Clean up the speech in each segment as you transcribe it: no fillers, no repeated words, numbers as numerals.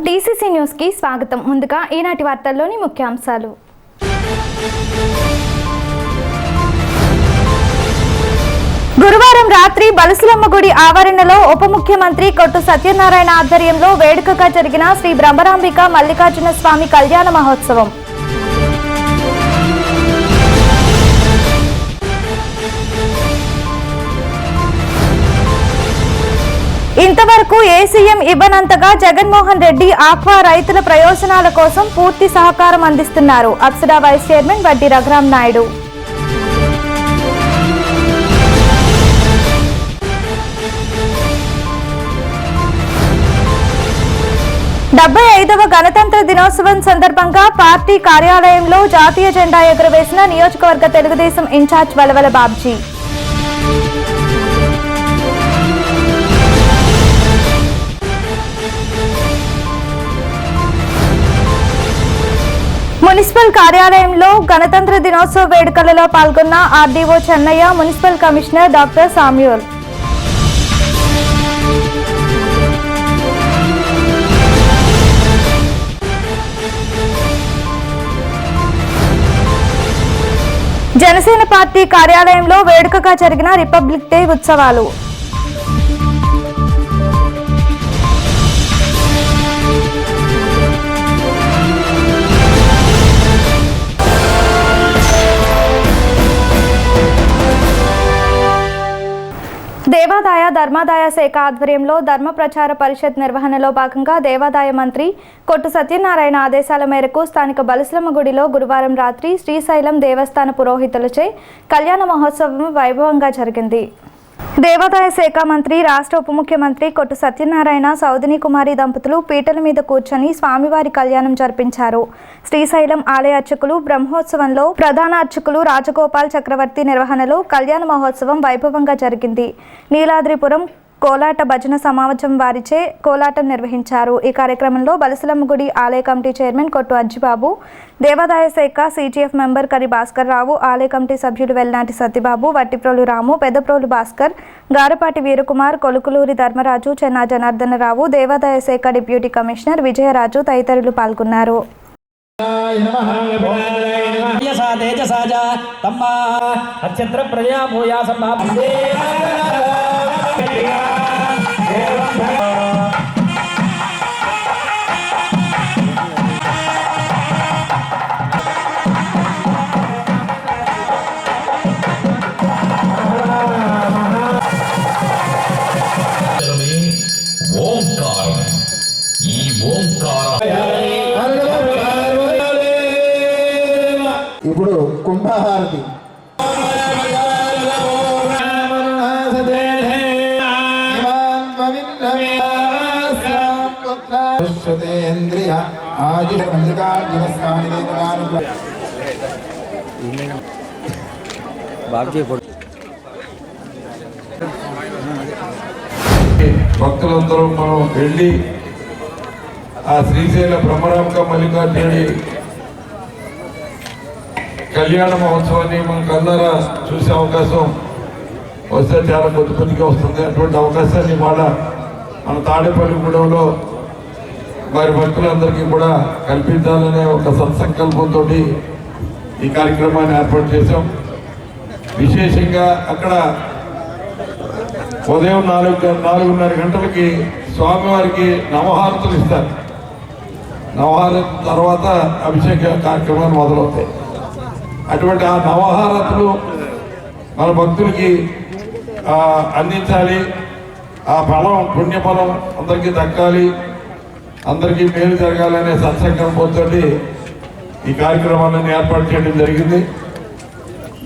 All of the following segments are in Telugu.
డీసీసీ న్యూస్ కి స్వాగతం. ముందుగా ఈనాటి వార్తల్లోని ముఖ్యాంశాలు. గురువారం రాత్రి బలసులమ్మ గుడి ఆవరణలో ఉప ముఖ్యమంత్రి కొట్టు సత్యనారాయణ ఆధ్వర్యంలో వేడుకగా జరిగిన శ్రీ బ్రహ్మరాంబిక మల్లికార్జున స్వామి కళ్యాణ మహోత్సవం. ఇంతవరకు ఏ సీఎం ఇవ్వనంతగా జగన్మోహన్ రెడ్డి ఆక్వా రైతుల ప్రయోజనాల కోసం పూర్తి సహకారం అందిస్తున్నారు. అప్సరా వైస్ చైర్మన్ వడ్డీ రఘురాం నాయుడు. 75వ గణతంత్ర దినోత్సవం సందర్భంగా పార్టీ కార్యాలయంలో జాతీయ జెండా ఎగురవేసిన నియోజకవర్గ తెలుగుదేశం ఇన్ఛార్జ్ వలవల బాబ్జీ. మున్సిపల్ కార్యాలయంలో గణతంత్ర దినోత్సవ వేడుకలలో పాల్గొన్న RDO Chennaiah, municipal commissioner doctor Samuel. Janasena party కార్యాలయంలో వేడుకగా జరిగిన రిపబ్లిక్ డే ఉత్సవాలు. దేవాదాయ ధర్మాదాయ శాఖ ఆధ్వర్యంలో ధర్మ ప్రచార పరిషత్ నిర్వహణలో భాగంగా దేవాదాయ మంత్రి కొట్టు సత్యనారాయణ ఆదేశాల మేరకు స్థానిక బలసులమ్మ గుడిలో గురువారం రాత్రి శ్రీశైలం దేవస్థాన పురోహితులచే కళ్యాణ మహోత్సవం వైభవంగా జరిగింది. దేవాదాయ శాఖ మంత్రి, రాష్ట్ర ఉప ముఖ్యమంత్రి కొట్టు సత్యనారాయణ సౌదిని కుమారి దంపతులు పీటల మీద కూర్చొని స్వామివారి కళ్యాణం జరిపించారు. శ్రీశైలం ఆలయ అర్చకులు బ్రహ్మోత్సవంలో ప్రధాన అర్చకులు రాజగోపాల్ చక్రవర్తి నిర్వహణలో కళ్యాణ మహోత్సవం వైభవంగా జరిగింది. నీలాద్రిపురం కోలాట భజన సమాజం వారిచే కోలాటం నిర్వహించారు. ఈ కార్యక్రమంలో బలసులమ్మ గుడి ఆలయ కమిటీ చైర్మన్ కొట్టు అజ్జిబాబు, దేవాదాయ శాఖ సిజిఎఫ్ మెంబర్ కరి భాస్కర్ రావు, ఆలయ కమిటీ సభ్యులు వెల్నాటి సత్యబాబు, వట్టిప్రోలు రాము, పెద్దప్రోలు భాస్కర్, గారపాటి వీరకుమార్, కొలుకులూరి ధర్మరాజు, చెన్నా జనార్దనరావు, దేవాదాయ శాఖ డిప్యూటీ కమిషనర్ విజయరాజు తదితరులు పాల్గొన్నారు. ఇప్పుడు కుంభహారతి. భక్తులందరూ మనం వెళ్ళి ఆ శ్రీశైల బ్రహ్మరాంబిక మల్లికార్జునుడి కళ్యాణ మహోత్సవాన్ని మనం కళ్ళారా చూసే అవకాశం వస్తే చాలా కొద్దిగా వస్తుంది. అటువంటి అవకాశాన్ని మన తాడేపల్లిగూడెంలో వారి భక్తులందరికీ కూడా కల్పించాలనే ఒక సత్సంకల్పంతో ఈ కార్యక్రమాన్ని ఏర్పాటు చేశాం. విశేషంగా అక్కడ ఉదయం 4:30 గంటలకి స్వామివారికి నవహారతులు ఇస్తారు. నవహారతుల తర్వాత అభిషేక కార్యక్రమాలు మొదలవుతాయి. అటువంటి ఆ నవహారతులు మన భక్తులకి అందించాలి. ఆ ఫలం, పుణ్యఫలం అందరికీ దక్కాలి, అందరికీ మేలు జరగాలనే సత్సంకల్పంతో ఈ కార్యక్రమాలను ఏర్పాటు చేయడం జరిగింది.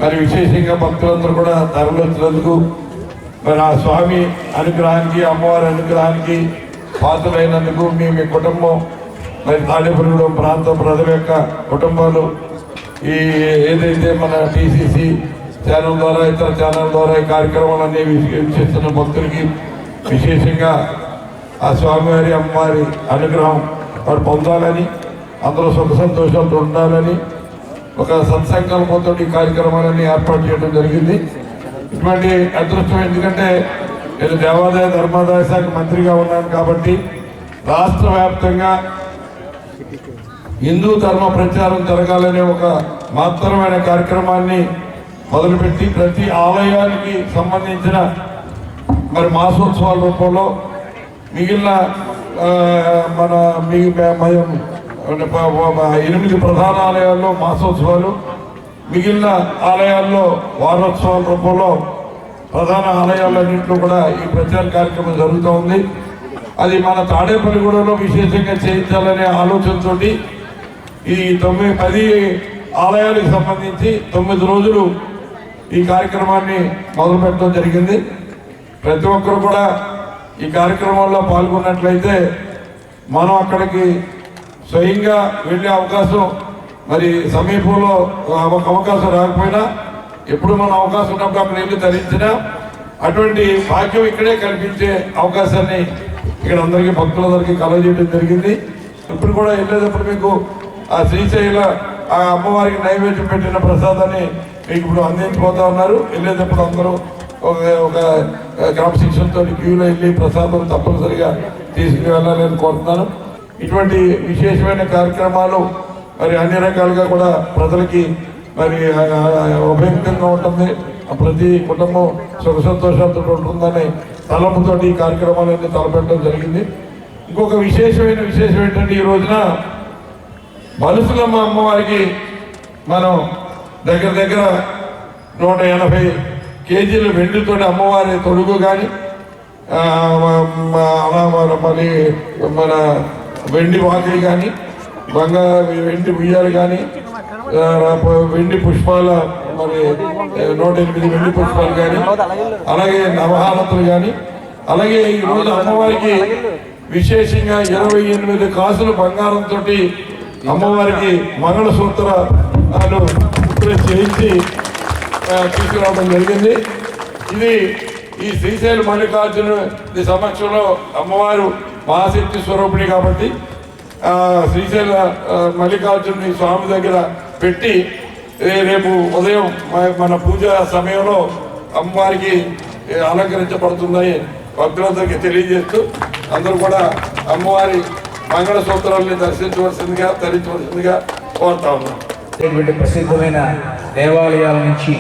మరి విశేషంగా భక్తులందరూ కూడా తరలించినందుకు, మరి ఆ స్వామి అనుగ్రహానికి, అమ్మవారి అనుగ్రహానికి పాత్రలైనందుకు మీ కుటుంబం, మరి తాడేపల్లిగూడెం ప్రాంత ప్రజల యొక్క కుటుంబాలు ఈ ఏదైతే మన టీసీసీ ఛానల్ ద్వారా, ఇతర ఛానల్ ద్వారా ఈ కార్యక్రమాలన్నీ వీక్షిస్తున్న భక్తులకి విశేషంగా ఆ స్వామివారి, అమ్మవారి అనుగ్రహం వారు పొందాలని, అందరూ సుఖ సంతోషాలతో ఉండాలని ఒక సత్సంకల్పంతో ఈ కార్యక్రమాలన్నీ ఏర్పాటు చేయడం జరిగింది. ఇటువంటి అదృష్టం ఎందుకంటే నేను దేవాదాయ ధర్మాదాయ శాఖ మంత్రిగా ఉన్నాను కాబట్టి రాష్ట్ర వ్యాప్తంగా హిందూ ధర్మ ప్రచారం జరగాలనే ఒక మహత్తరమైన కార్యక్రమాన్ని మొదలుపెట్టి ప్రతి ఆలయానికి సంబంధించిన మరి మాసోత్సవాల రూపంలో మిగిలిన మన 8 ప్రధాన ఆలయాల్లో మాసోత్సవాలు, మిగిలిన ఆలయాల్లో వారోత్సవాల రూపంలో ప్రధాన ఆలయాలన్నింటిలో కూడా ఈ ప్రచార కార్యక్రమం జరుగుతూ ఉంది. అది మన తాడేపల్లిగూడలో విశేషంగా చేయించాలనే ఆలోచనతో ఈ 10 ఆలయాలకు సంబంధించి 9 రోజులు ఈ కార్యక్రమాన్ని మొదలుపెట్టడం జరిగింది. ప్రతి ఒక్కరు కూడా ఈ కార్యక్రమంలో పాల్గొన్నట్లయితే మనం అక్కడికి స్వయంగా వెళ్ళే అవకాశం, మరి సమీపంలో అవకాశం రాకపోయినా ఎప్పుడు మన అవకాశం ఉన్నప్పుడు అక్కడ వెళ్ళి ధరించినా అటువంటి భాగ్యం ఇక్కడే కల్పించే అవకాశాన్ని ఇక్కడ అందరికీ భక్తులందరికీ కలగజేయడం జరిగింది. ఇప్పుడు కూడా వెళ్ళేటప్పుడు మీకు ఆ శ్రీశైల ఆ అమ్మవారికి నైవేద్యం పెట్టిన ప్రసాదాన్ని మీకు ఇప్పుడు అందించిపోతా ఉన్నారు. వెళ్ళేటప్పుడు అందరూ ఒక క్రమశిక్షణతో క్యూలో వెళ్ళి ప్రసాదం తప్పనిసరిగా తీసుకువెళ్ళాలని కోరుతున్నాను. ఇటువంటి విశేషమైన కార్యక్రమాలు మరి అన్ని రకాలుగా కూడా ప్రజలకి మరి ఉపయుక్తంగా ఉంటుంది. ప్రతి కుటుంబం సుఖ సంతోషాలతో ఉంటుందని తలపుతో ఈ కార్యక్రమాలన్నీ తలపెట్టడం జరిగింది. ఇంకొక విశేషం ఏంటంటే ఈ రోజున బలుసులమ్మ అమ్మవారికి మనం దగ్గర 180 కేజీల వెండితో అమ్మవారి తొడుగు కానీ మరి మన వెండి వాకిలి కానీ వెండి ఉయ్యాలు కానీ వెండి పుష్పాల మరి 108 వెండి పుష్పాలు కానీ అలాగే నవహారతులు కానీ అలాగే ఈరోజు అమ్మవారికి విశేషంగా 28 కాసులు బంగారంతో అమ్మవారికి మంగళసూత్రాలు చేయించి తీసుకురావడం జరిగింది. ఇది ఈ శ్రీశైల మల్లికార్జునుడి సమక్షంలో అమ్మవారు మహాశక్తి స్వరూపిణి కాబట్టి శ్రీశైల మల్లికార్జునుని స్వామి దగ్గర పెట్టి రేపు ఉదయం మన పూజ సమయంలో అమ్మవారికి అలంకరించబడుతుందని భక్తులందరికీ తెలియజేస్తూ అందరూ కూడా అమ్మవారి మంగళసూత్రాలని ధరించవలసిందిగా కోరుతా ఉన్నాం. ప్రసిద్ధమైన దేవాలయాల నుంచి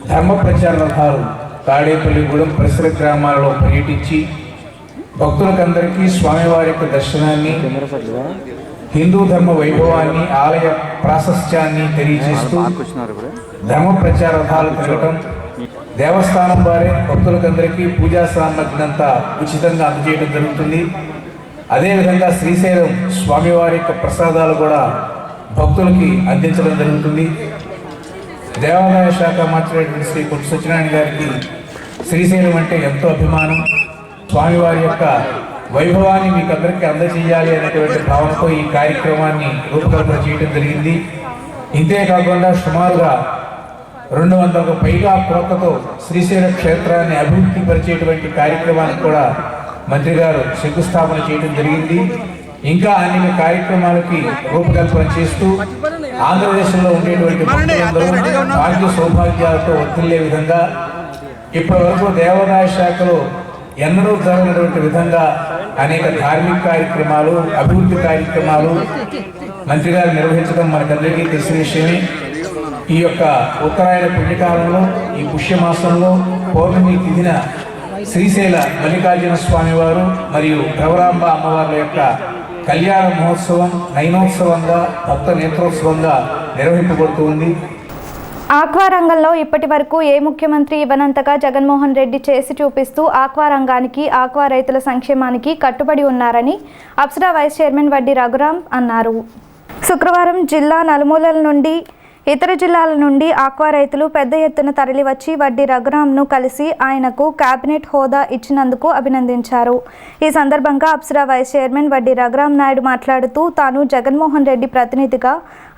ధర్మ ప్రచార రథాలు తాడేపల్లిగూడెం పరిసర గ్రామాలలో పర్యటించి భక్తులకందరికీ స్వామివారి యొక్క దర్శనాన్ని, హిందూ ధర్మ వైభవాన్ని, ఆలయ ప్రాశస్త్యాన్ని తెలియజేస్తూ ధర్మ ప్రచార రథాలు తిరగటం, దేవస్థానం వారే భక్తులకందరికీ పూజా సామగ్రినంతా ఉచితంగా అందజేయడం జరుగుతుంది. అదేవిధంగా శ్రీశైలం స్వామివారి యొక్క ప్రసాదాలు కూడా భక్తులకి అందించడం జరుగుతుంది. దేవాదాయ శాఖ మంత్రి శ్రీ కొట్టు సత్యనారాయణ గారికి శ్రీశైలం అంటే ఎంతో అభిమానం. స్వామివారి యొక్క వైభవాన్ని మీకు అందరికీ అందజేయాలి అనేటువంటి భావనతో ఈ కార్యక్రమాన్ని రూపకల్పన చేయడం జరిగింది. ఇంతేకాకుండా సుమారుగా 200కు పైగా కోట్లతో శ్రీశైల క్షేత్రాన్ని అభివృద్ధి పరిచేటువంటి కార్యక్రమానికి కూడా మంత్రి గారు శంకుస్థాపన చేయడం జరిగింది. ఇంకా అన్ని కార్యక్రమాలకి రూపకల్పన చేస్తూ ఆంధ్రదేశంలో ఉండేటువంటి భక్తులందరూ భాగ్య సౌభాగ్యాలతో వర్తిల్లే విధంగా ఇప్పటి వరకు దేవాదాయ శాఖలో ఎన్నడూ జరగనటువంటి విధంగా అనేక ధార్మిక కార్యక్రమాలు, అభివృద్ధి కార్యక్రమాలు మంత్రి గారు నిర్వహించడం మనకందరికీ తెలిసిన విషయమే. ఈ యొక్క ఉత్తరాయణ పుణ్యకాలంలో ఈ పుష్యమాసంలో పౌర్ణమి తిథిన శ్రీశైల మల్లికార్జున స్వామి వారు మరియు భ్రవరాంబ అమ్మవార్ల యొక్క కళ్యాణ మహోత్సవం నయనోత్సవంగా, భక్త నేత్రోత్సవంగా నిర్వహింపబడుతూ ఉంది. ఆక్వా రంగంలో ఇప్పటి వరకు ఏ ముఖ్యమంత్రి ఇవ్వనంతగా జగన్మోహన్ రెడ్డి చేసి చూపిస్తూ ఆక్వా రంగానికి, ఆక్వా రైతుల సంక్షేమానికి కట్టుబడి ఉన్నారని అప్సరా వైస్ చైర్మన్ వడ్డీ రఘురాం అన్నారు. శుక్రవారం జిల్లా నలుమూలల నుండి, ఇతర జిల్లాల నుండి ఆక్వా రైతులు పెద్ద ఎత్తున తరలివచ్చి వడ్డీ రఘురాంను కలిసి ఆయనకు కేబినెట్ హోదా ఇచ్చినందుకు అభినందించారు. ఈ సందర్భంగా అప్సరా వైస్ చైర్మన్ వడ్డీ రఘురాం నాయుడు మాట్లాడుతూ తాను జగన్మోహన్ రెడ్డి ప్రతినిధిగా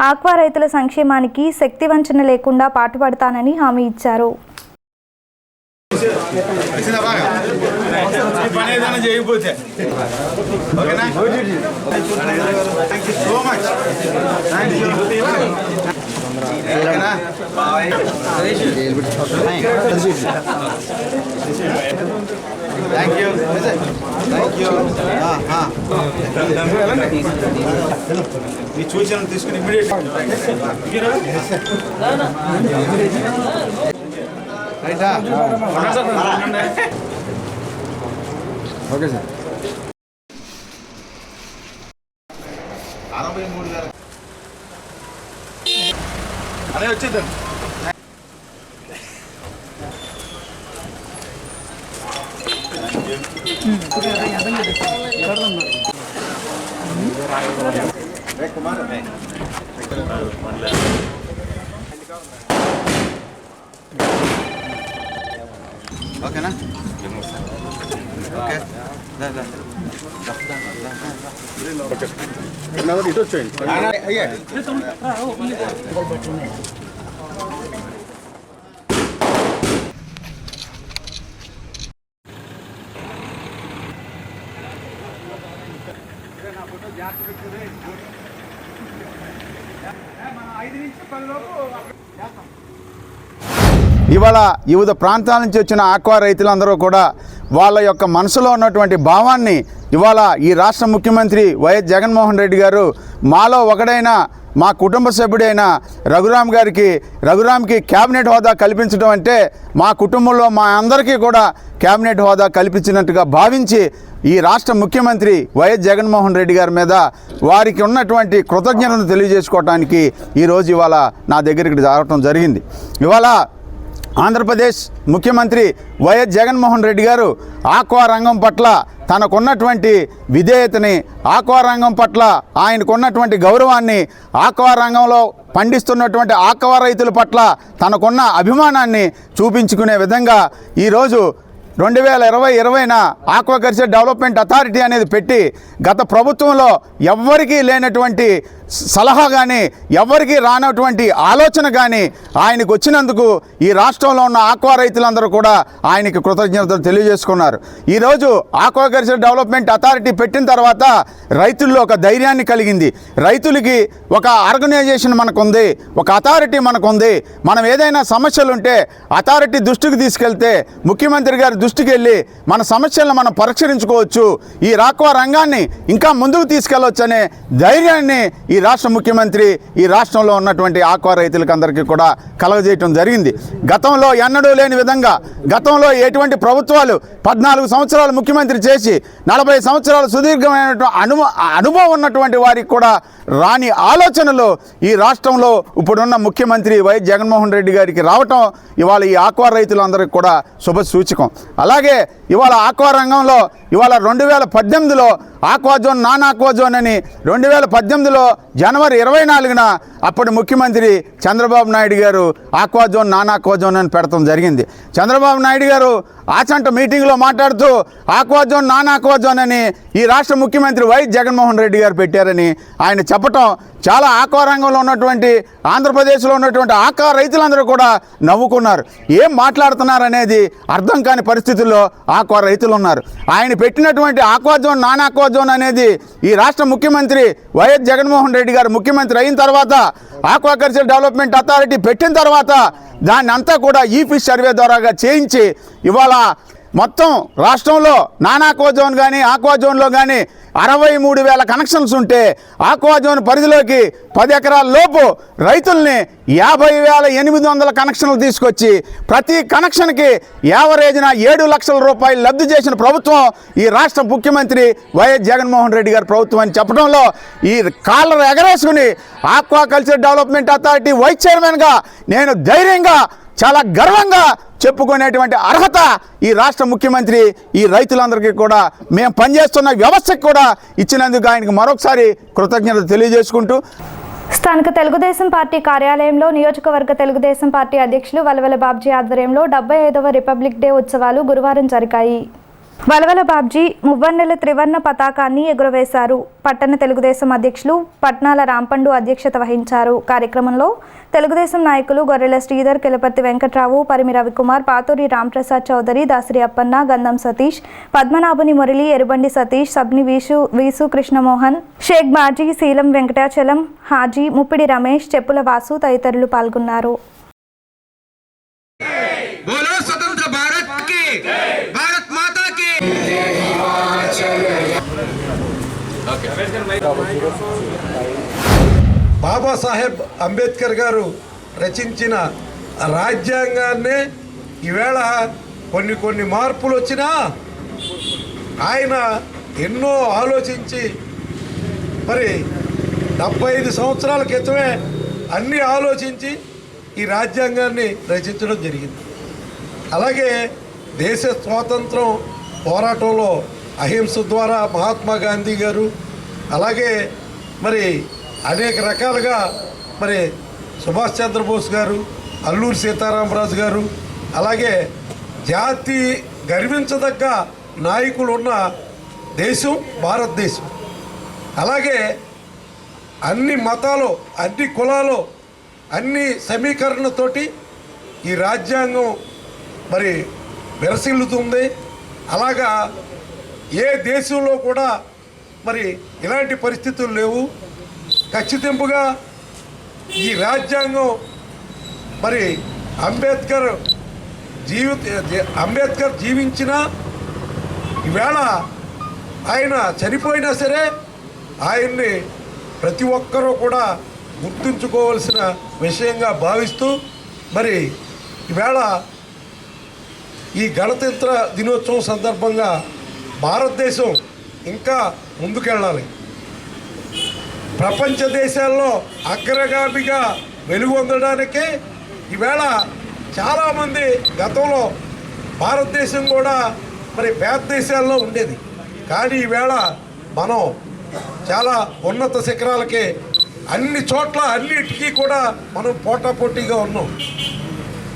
ఆక్వా రైతుల సంక్షేమానికి శక్తివంచన లేకుండా పాటుపడతానని హామీ ఇచ్చారు. మీ సూచనలు తీసుకుని ఇమీడియట్ ఓకే సార్. 63,000 అదే వచ్చేద్దాం. ఓకేనా ఓకే ఇటు వచ్చేయండి. ఇవాళ వివిధ ప్రాంతాల నుంచి వచ్చిన ఆక్వా రైతులందరూ కూడా వాళ్ళ యొక్క మనసులో ఉన్నటువంటి భావాన్ని ఇవాళ ఈ రాష్ట్ర ముఖ్యమంత్రి వైఎస్ జగన్మోహన్ రెడ్డి గారు మాలో ఒకడైన మా కుటుంబ సభ్యుడైన రఘురామ్కి క్యాబినెట్ హోదా కల్పించడం అంటే మా కుటుంబంలో మా అందరికీ కూడా క్యాబినెట్ హోదా కల్పించినట్టుగా భావించి ఈ రాష్ట్ర ముఖ్యమంత్రి వైఎస్ జగన్మోహన్ రెడ్డి గారి మీద వారికి ఉన్నటువంటి కృతజ్ఞతను తెలియజేసుకోవడానికి ఈరోజు ఇవాళ నా దగ్గరికి రావడం జరిగింది. ఇవాళ ఆంధ్రప్రదేశ్ ముఖ్యమంత్రి వైఎస్ జగన్మోహన్ రెడ్డి గారు ఆక్వా రంగం పట్ల తనకున్నటువంటి విధేయతని, ఆక్వా రంగం పట్ల ఆయనకున్నటువంటి గౌరవాన్ని, ఆక్వా రంగంలో పండిస్తున్నటువంటి ఆక్వా రైతుల పట్ల తనకున్న అభిమానాన్ని చూపించుకునే విధంగా ఈరోజు 2020 ఆక్వాకల్చర్ డెవలప్మెంట్ అథారిటీ అనేది పెట్టి గత ప్రభుత్వంలో ఎవ్వరికీ లేనటువంటి సలహా కానీ ఎవ్వరికీ రానటువంటి ఆలోచన కానీ ఆయనకు వచ్చినందుకు ఈ రాష్ట్రంలో ఉన్న ఆక్వా రైతులందరూ కూడా ఆయనకి కృతజ్ఞతలు తెలియజేసుకున్నారు. ఈరోజు ఆక్వాకల్చర్ డెవలప్మెంట్ అథారిటీ పెట్టిన తర్వాత రైతుల్లో ఒక ధైర్యాన్ని కలిగింది. రైతులకి ఒక ఆర్గనైజేషన్ మనకుంది, ఒక అథారిటీ మనకుంది. మనం ఏదైనా సమస్యలు ఉంటే అథారిటీ దృష్టికి తీసుకెళ్తే, ముఖ్యమంత్రి గారి దృష్టికి వెళ్ళి మన సమస్యలను మనం పరిష్కరించుకోవచ్చు, ఈ ఆక్వా రంగాన్ని ఇంకా ముందుకు తీసుకెళ్లొచ్చు అనే ధైర్యాన్ని ఈ రాష్ట్ర ముఖ్యమంత్రి ఈ రాష్ట్రంలో ఉన్నటువంటి ఆక్వా రైతులకు అందరికీ కూడా కలగజేయటం జరిగింది. గతంలో ఎన్నడూ లేని విధంగా, గతంలో ఎటువంటి ప్రభుత్వాలు 14 సంవత్సరాలు ముఖ్యమంత్రి చేసి 40 సంవత్సరాలు సుదీర్ఘమైనటువంటి అనుభవం ఉన్నటువంటి వారికి కూడా రాని ఆలోచనలు ఈ రాష్ట్రంలో ఇప్పుడున్న ముఖ్యమంత్రి వైఎస్ జగన్మోహన్ రెడ్డి గారికి రావటం ఇవాళ ఈ ఆక్వా రైతులందరికీ కూడా శుభ సూచకం. అలాగే ఇవాళ ఆక్వా రంగంలో ఇవాళ 2018లో ఆక్వాజోన్, నాన్ ఆక్వాజోన్ అని 2018లో జనవరి 24న అప్పటి ముఖ్యమంత్రి చంద్రబాబు నాయుడు గారు ఆక్వాజోన్, నాన్ ఆక్వాజోన్ అని పెడతాం జరిగింది. చంద్రబాబు నాయుడు గారు ఆచంట మీటింగ్లో మాట్లాడుతూ ఆక్వాజోన్, నాన్ ఆక్వాజోన్ అని ఈ రాష్ట్ర ముఖ్యమంత్రి వైఎస్ జగన్మోహన్ రెడ్డి గారు పెట్టారని ఆయన చెప్పటం చాలా ఆక్వా రంగంలో ఉన్నటువంటి ఆంధ్రప్రదేశ్లో ఉన్నటువంటి ఆక్వా రైతులందరూ కూడా నవ్వుకున్నారు. ఏం మాట్లాడుతున్నారు అనేది అర్థం కాని పరిస్థితుల్లో ఆక్వా రైతులు ఉన్నారు. ఆయన పెట్టినటువంటి ఆక్వాజోన్, నాన్ ఆక్వాజోన్ అనేది ఈ రాష్ట్ర ముఖ్యమంత్రి వైఎస్ జగన్మోహన్ రెడ్డి గారు ముఖ్యమంత్రి అయిన తర్వాత ఆక్వాకల్చర్ డెవలప్మెంట్ అథారిటీ పెట్టిన తర్వాత దాన్ని అంతా కూడా ఈ ఫిష్ సర్వే ద్వారాగా చేయించి ఇవాళ మొత్తం రాష్ట్రంలో నాన్ ఆక్వాజోన్ కానీ ఆక్వాజోన్లో కానీ 63,000 కనెక్షన్స్ ఉంటే ఆక్వాజోన్ పరిధిలోకి 10 ఎకరాల లోపు రైతుల్ని 50,800 కనెక్షన్లు తీసుకొచ్చి ప్రతి కనెక్షన్కి యావరేజ్న 7 లక్షల రూపాయలు లబ్ధి చేసిన ప్రభుత్వం ఈ రాష్ట్ర ముఖ్యమంత్రి వైఎస్ జగన్మోహన్ రెడ్డి గారి ప్రభుత్వం అని చెప్పడంలో ఈ కాలర్ ఎగరేసుకుని ఆక్వాకల్చర్ డెవలప్మెంట్ అథారిటీ వైస్ చైర్మన్గా నేను ధైర్యంగా చాలా గర్వంగా చెప్పుకునేటువంటి అర్హత ఈ రాష్ట్ర ముఖ్యమంత్రి ఈ రైతులందరికీ కూడా మేము పనిచేస్తున్న వ్యవస్థకు కూడా ఇచ్చినందుకు ఆయనకు మరొకసారి కృతజ్ఞతలు తెలియజేసుకుంటూ స్థానిక తెలుగుదేశం పార్టీ కార్యాలయంలో నియోజకవర్గ తెలుగుదేశం పార్టీ అధ్యక్షులు వలవల బాబ్జీ ఆధ్వర్యంలో 75వ రిపబ్లిక్ డే ఉత్సవాలు గురువారం జరిగాయి. వలవల బాబ్జీ మువ్వన్నెల త్రివర్ణ పతాకాన్ని ఎగురవేశారు. పట్టణ తెలుగుదేశం అధ్యక్షులు పట్నాల రాంపండు అధ్యక్షత వహించారు. కార్యక్రమంలో తెలుగుదేశం నాయకులు గొర్రెల శ్రీధర్, కిలపర్తి వెంకట్రావు, పరిమి రవికుమార్, పాతూరి రాంప్రసాద్ చౌదరి, దాసరి అప్పన్న, గంధం సతీష్, పద్మనాభుని మురళి, ఎరుబండి సతీష్, సబ్ని వీసు కృష్ణమోహన్, షేక్ బాజీ, శీలం వెంకటాచలం, హాజీ, ముప్పిడి రమేష్, చెప్పుల వాసు తదితరులు పాల్గొన్నారు. बोलो स्वतंत्र भारत की, भारत माता की। బాబాసాహెబ్ అంబేద్కర్ గారు రచించిన రాజ్యాంగాన్నే ఈవేళ కొన్ని మార్పులు వచ్చినా ఆయన ఎన్నో ఆలోచించి మరి 75 సంవత్సరాల క్రితమే అన్నీ ఆలోచించి ఈ రాజ్యాంగాన్ని రచించడం జరిగింది. అలాగే దేశ స్వాతంత్రం పోరాటంలో అహింస ద్వారా మహాత్మా గాంధీ గారు, అలాగే మరి అనేక రకాలుగా మరి సుభాష్ చంద్రబోస్ గారు, అల్లూరి సీతారామరాజు గారు, అలాగే జాతి గర్వించదగ్గ నాయకులు ఉన్న దేశం భారతదేశం. అలాగే అన్ని మతాలు, అన్ని కులాలు, అన్ని సమీకరణతోటి ఈ రాజ్యాంగం మరి విరసిల్లుతుంది. అలాగా ఏ దేశంలో కూడా మరి ఇలాంటి పరిస్థితులు లేవు. ఖచ్చితంగా ఈ రాజ్యాంగం మరి అంబేద్కర్ జీవించిన ఈవేళ ఆయన చనిపోయినా సరే ఆయన్ని ప్రతి ఒక్కరూ కూడా గుర్తుంచుకోవాల్సిన విషయంగా భావిస్తూ మరి ఈవేళ ఈ గణతంత్ర దినోత్సవం సందర్భంగా భారతదేశం ఇంకా ముందుకెళ్ళాలి. ప్రపంచ దేశాల్లో అగ్రగామిగా వెలుగొందడానికే ఈవేళ చాలామంది గతంలో భారతదేశం కూడా మరి పేద దేశాల్లో ఉండేది, కానీ ఈవేళ మనం చాలా ఉన్నత శిఖరాలకే అన్ని చోట్ల అన్నిటికీ కూడా మనం పోటాపోటీగా ఉన్నాం.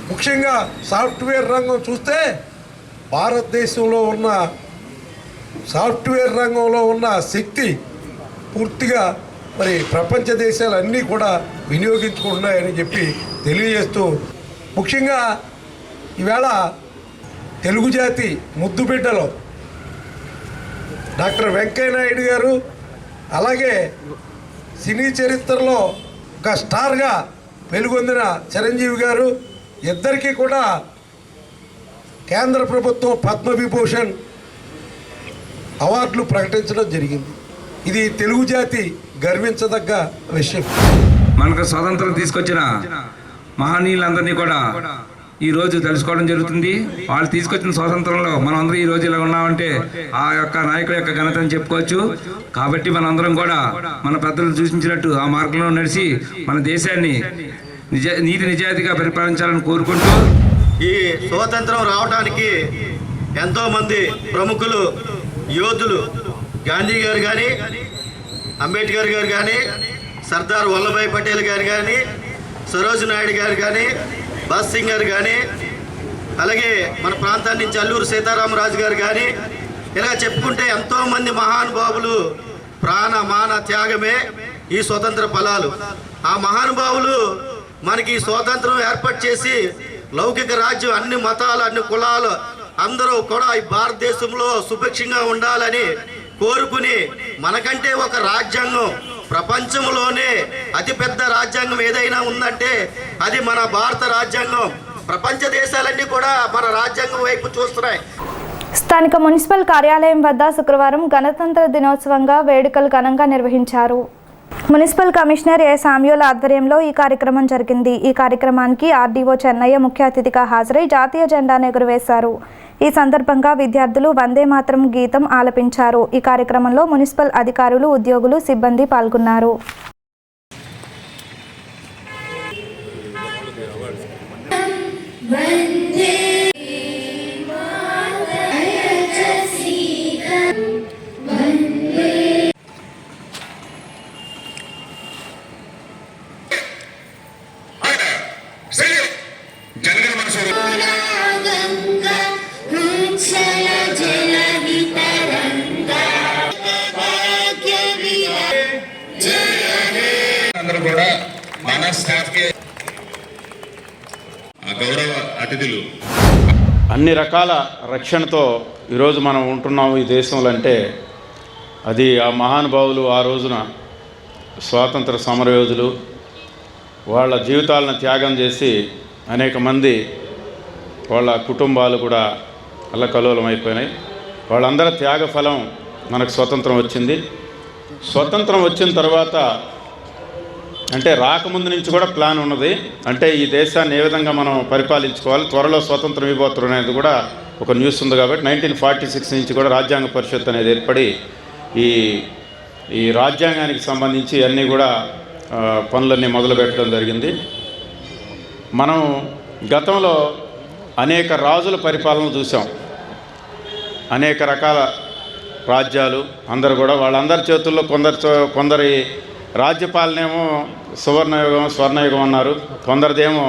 ముఖ్యంగా సాఫ్ట్వేర్ రంగం చూస్తే భారతదేశంలో ఉన్న సాఫ్ట్వేర్ రంగంలో ఉన్న శక్తి పూర్తిగా మరి ప్రపంచ దేశాలు అన్నీ కూడా వినియోగించుకుంటున్నాయని చెప్పి తెలియజేస్తూ, ముఖ్యంగా ఈవేళ తెలుగు జాతి ముద్దుబిడ్డలో డాక్టర్ వెంకయ్య నాయుడు గారు, అలాగే సినీ చరిత్రలో ఒక స్టార్గా వెలుగొందిన చిరంజీవి గారు, ఇద్దరికీ కూడా కేంద్ర ప్రభుత్వం పద్మవిభూషణ్ అవార్డులు ప్రకటించడం జరిగింది. ఇది తెలుగు జాతి గర్వించదగ్గ విషయం. మనకు స్వాతంత్రం తీసుకొచ్చిన మహనీయులందరినీ కూడా ఈ రోజు తెలుసుకోవడం జరుగుతుంది. వాళ్ళు తీసుకొచ్చిన స్వాతంత్రంలో మనం అందరం ఈ రోజు ఇలా ఉన్నామంటే ఆ యొక్క నాయకుడి యొక్క ఘనత అని చెప్పుకోవచ్చు. కాబట్టి మనందరం కూడా మన పెద్దలు సూచించినట్టు ఆ మార్గంలో నడిచి మన దేశాన్ని నీతి నిజాయితీగా పరిపాలించాలని కోరుకుంటూ, ఈ స్వాతంత్రం రావడానికి ఎంతోమంది ప్రముఖులు యోధులు, గాంధీ గారు కానీ, అంబేద్కర్ గారు కానీ, సర్దార్ వల్లభాయ్ పటేల్ గారు కానీ, సరోజ్ నాయుడు గారు కానీ, భగత్ సింగ్ గారు కానీ, అలాగే మన ప్రాంతాన్ని నుంచి అల్లూరి సీతారామరాజు గారు కానీ, ఇలా చెప్పుకుంటే ఎంతోమంది మహానుభావులు ప్రాణ మాన త్యాగమే ఈ స్వతంత్ర ఫలాలు. ఆ మహానుభావులు మనకి స్వాతంత్రం ఏర్పాటు చేసి లౌకిక రాజ్యం, అన్ని మతాలు, అన్ని కులాలు అందరూ కూడా ఈ భారతదేశంలో సుభిక్షంగా ఉండాలని కోరుకుని మనకంటే ఒక రాజ్యాంగం, ప్రపంచంలోనే అతిపెద్ద రాజ్యాంగం ఏదైనా ఉందంటే అది మన భారత రాజ్యాంగం. ప్రపంచ దేశాలన్నీ కూడా మన రాజ్యాంగం వైపు చూస్తున్నాయి. స్థానిక మున్సిపల్ కార్యాలయం వద్ద శుక్రవారం గణతంత్ర దినోత్సవంగా వేడుకలు ఘనంగా నిర్వహించారు. మున్సిపల్ కమిషనర్ ఏ సామ్యూల్ ఆధ్వర్యంలో ఈ కార్యక్రమం జరిగింది. ఈ కార్యక్రమానికి ఆర్డీఓ చెన్నయ్య ముఖ్య అతిథిగా హాజరై జాతీయ జెండాను ఎగురవేశారు. ఈ సందర్భంగా విద్యార్థులు వందే మాతరం గీతం ఆలపించారు. ఈ కార్యక్రమంలో మున్సిపల్ అధికారులు, ఉద్యోగులు, సిబ్బంది పాల్గొన్నారు. అందరూ కూడా మన స్టాఫ్కి గౌరవ అతిథులు అన్ని రకాల రక్షణతో ఈరోజు మనం ఉంటున్నాము ఈ దేశంలో అంటే అది ఆ మహానుభావులు ఆ రోజున స్వాతంత్ర సమరయోధులు వాళ్ళ జీవితాలను త్యాగం చేసి అనేక మంది వాళ్ళ కుటుంబాలు కూడా అల్లకల్లోలం అయిపోయినాయి. వాళ్ళందరి త్యాగ ఫలం మనకు స్వతంత్రం వచ్చింది. స్వతంత్రం వచ్చిన తర్వాత అంటే రాకముందు నుంచి కూడా ప్లాన్ ఉన్నది. అంటే ఈ దేశాన్ని ఏ విధంగా మనం పరిపాలించుకోవాలి, త్వరలో స్వతంత్రం ఇవ్వబోతున్నారు అనేది కూడా ఒక న్యూస్ ఉంది. కాబట్టి 1946 నుంచి కూడా రాజ్యాంగ పరిషత్ అనేది ఏర్పడి ఈ రాజ్యాంగానికి సంబంధించి అన్నీ కూడా పనులన్నీ మొదలు పెట్టడం జరిగింది. మనం గతంలో అనేక రాజుల పరిపాలన చూసాం. అనేక రకాల రాజ్యాలు అందరూ కూడా వాళ్ళందరి చేతుల్లో కొందరి రాజ్యపాలనేమో సువర్ణయుగం, స్వర్ణయుగం అన్నారు. కొందరిదేమో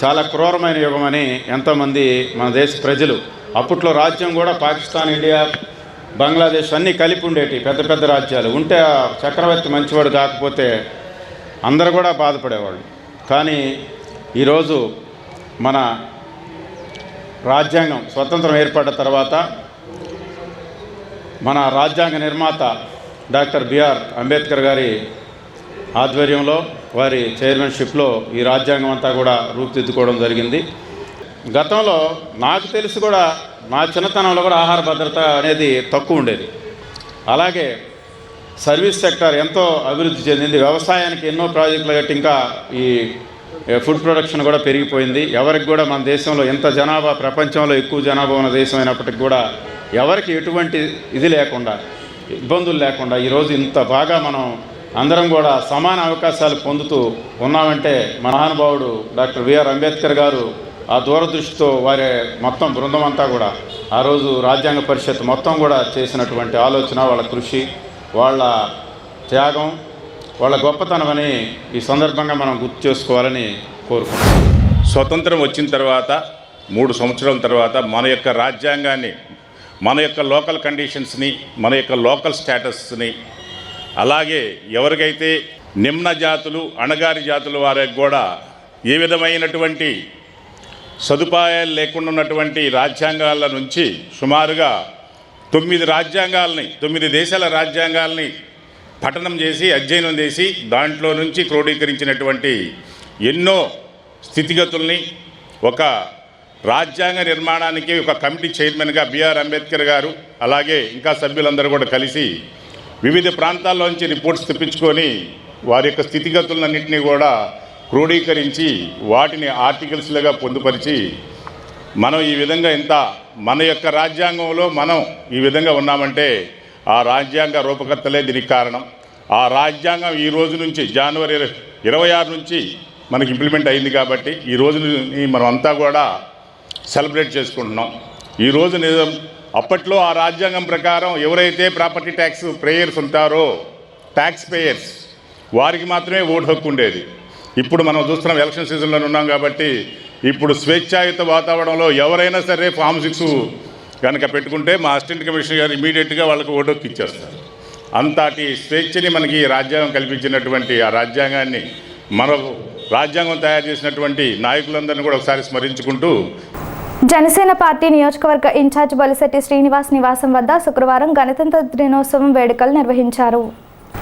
చాలా క్రూరమైన యుగం అని ఎంతోమంది మన దేశ ప్రజలు. అప్పట్లో రాజ్యం కూడా పాకిస్తాన్, ఇండియా, బంగ్లాదేశ్ అన్నీ కలిపి ఉండేటి పెద్ద పెద్ద రాజ్యాలు. ఉంటే చక్రవర్తి మంచివాడు కాకపోతే అందరూ కూడా బాధపడేవాళ్ళు. కానీ ఈరోజు మన రాజ్యాంగం స్వతంత్రం ఏర్పడ్డ తర్వాత మన రాజ్యాంగ నిర్మాత డాక్టర్ బిఆర్ అంబేద్కర్ గారి ఆధ్వర్యంలో, వారి చైర్మన్షిప్లో ఈ రాజ్యాంగం అంతా కూడా రూపుదిద్దుకోవడం జరిగింది. గతంలో నాకు తెలిసి కూడా నా చిన్నతనంలో కూడా ఆహార భద్రత అనేది తక్కువ ఉండేది. అలాగే సర్వీస్ సెక్టర్ ఎంతో అభివృద్ధి చెందింది. వ్యవసాయానికి ఎన్నో ప్రాజెక్టులు కట్టి ఇంకా ఈ ఫుడ్ ప్రొడక్షన్ కూడా పెరిగిపోయింది. ఎవరికి కూడా మన దేశంలో ఎంత జనాభా, ప్రపంచంలో ఎక్కువ జనాభా ఉన్న దేశం అయినప్పటికీ కూడా ఎవరికి ఎటువంటి ఇది లేకుండా, ఇబ్బందులు లేకుండా ఈరోజు ఇంత బాగా మనం అందరం కూడా సమాన అవకాశాలు పొందుతూ ఉన్నామంటే మహానుభావుడు డాక్టర్ బిఆర్ అంబేద్కర్ గారు ఆ దూరదృష్టితో వారి మొత్తం బృందం అంతా కూడా ఆ రోజు రాజ్యాంగ పరిషత్ మొత్తం కూడా చేసినటువంటి ఆలోచన, వాళ్ళ కృషి, వాళ్ళ త్యాగం, వాళ్ళ గొప్పతనం అని ఈ సందర్భంగా మనం గుర్తు చేసుకోవాలని కోరుకుంటున్నాం. స్వతంత్రం వచ్చిన తర్వాత 3 సంవత్సరాల తర్వాత మన యొక్క రాజ్యాంగాన్ని, మన యొక్క లోకల్ కండిషన్స్ని, మన యొక్క లోకల్ స్టేటస్ని, అలాగే ఎవరికైతే నిమ్న జాతులు, అణగారి జాతుల వారికి కూడా ఏ విధమైనటువంటి సదుపాయాలు లేకుండా ఉన్నటువంటి రాజ్యాంగాల నుంచి సుమారుగా 9 దేశాల రాజ్యాంగాల్ని పఠనం చేసి, అధ్యయనం చేసి, దాంట్లో నుంచి క్రోడీకరించినటువంటి ఎన్నో స్థితిగతుల్ని ఒక రాజ్యాంగ నిర్మాణానికి ఒక కమిటీ చైర్మన్గా బిఆర్ అంబేద్కర్ గారు, అలాగే ఇంకా సభ్యులందరూ కూడా కలిసి వివిధ ప్రాంతాల్లోంచి రిపోర్ట్స్ తెప్పించుకొని వారి యొక్క స్థితిగతులన్నింటినీ కూడా క్రోడీకరించి వాటిని ఆర్టికల్స్లుగా పొందుపరిచి మనం ఈ విధంగా మన యొక్క రాజ్యాంగంలో మనం ఈ విధంగా ఉన్నామంటే ఆ రాజ్యాంగ రూపకర్తలే దీనికి కారణం. ఆ రాజ్యాంగం ఈ రోజు నుంచి జనవరి 26 నుంచి మనకి ఇంప్లిమెంట్ అయింది కాబట్టి ఈ రోజుని మనం అంతా కూడా సెలబ్రేట్ చేసుకుంటున్నాం. ఈ రోజు అప్పట్లో ఆ రాజ్యాంగం ప్రకారం ఎవరైతే ప్రాపర్టీ ట్యాక్స్ పేయర్స్ ఉంటారో, ట్యాక్స్ పేయర్స్, వారికి మాత్రమే ఓటు హక్కు ఉండేది. ఇప్పుడు మనం చూస్తున్నాం, ఎలక్షన్ సీజన్లో ఉన్నాం కాబట్టి ఇప్పుడు స్వేచ్ఛాయుత వాతావరణంలో ఎవరైనా సరే ఫామ్ 6 కనుక పెట్టుకుంటే మా అసిస్టెంట్ కమిషనర్ గారు ఇమీడియట్గా వాళ్ళకి ఓటు హక్కు ఇచ్చేస్తారు. అంతటి స్వేచ్ఛని మనకి రాజ్యాంగం కల్పించినటువంటి ఆ రాజ్యాంగాన్ని, మన రాజ్యాంగం తయారు చేసినటువంటి నాయకులందరినీ కూడా ఒకసారి స్మరించుకుంటూ, జనసేన పార్టీ నియోజకవర్గ ఇన్ఛార్జ్ బొలిశెట్టి శ్రీనివాస్ నివాసం వద్ద శుక్రవారం గణతంత్ర దినోత్సవం వేడుకలు నిర్వహించారు.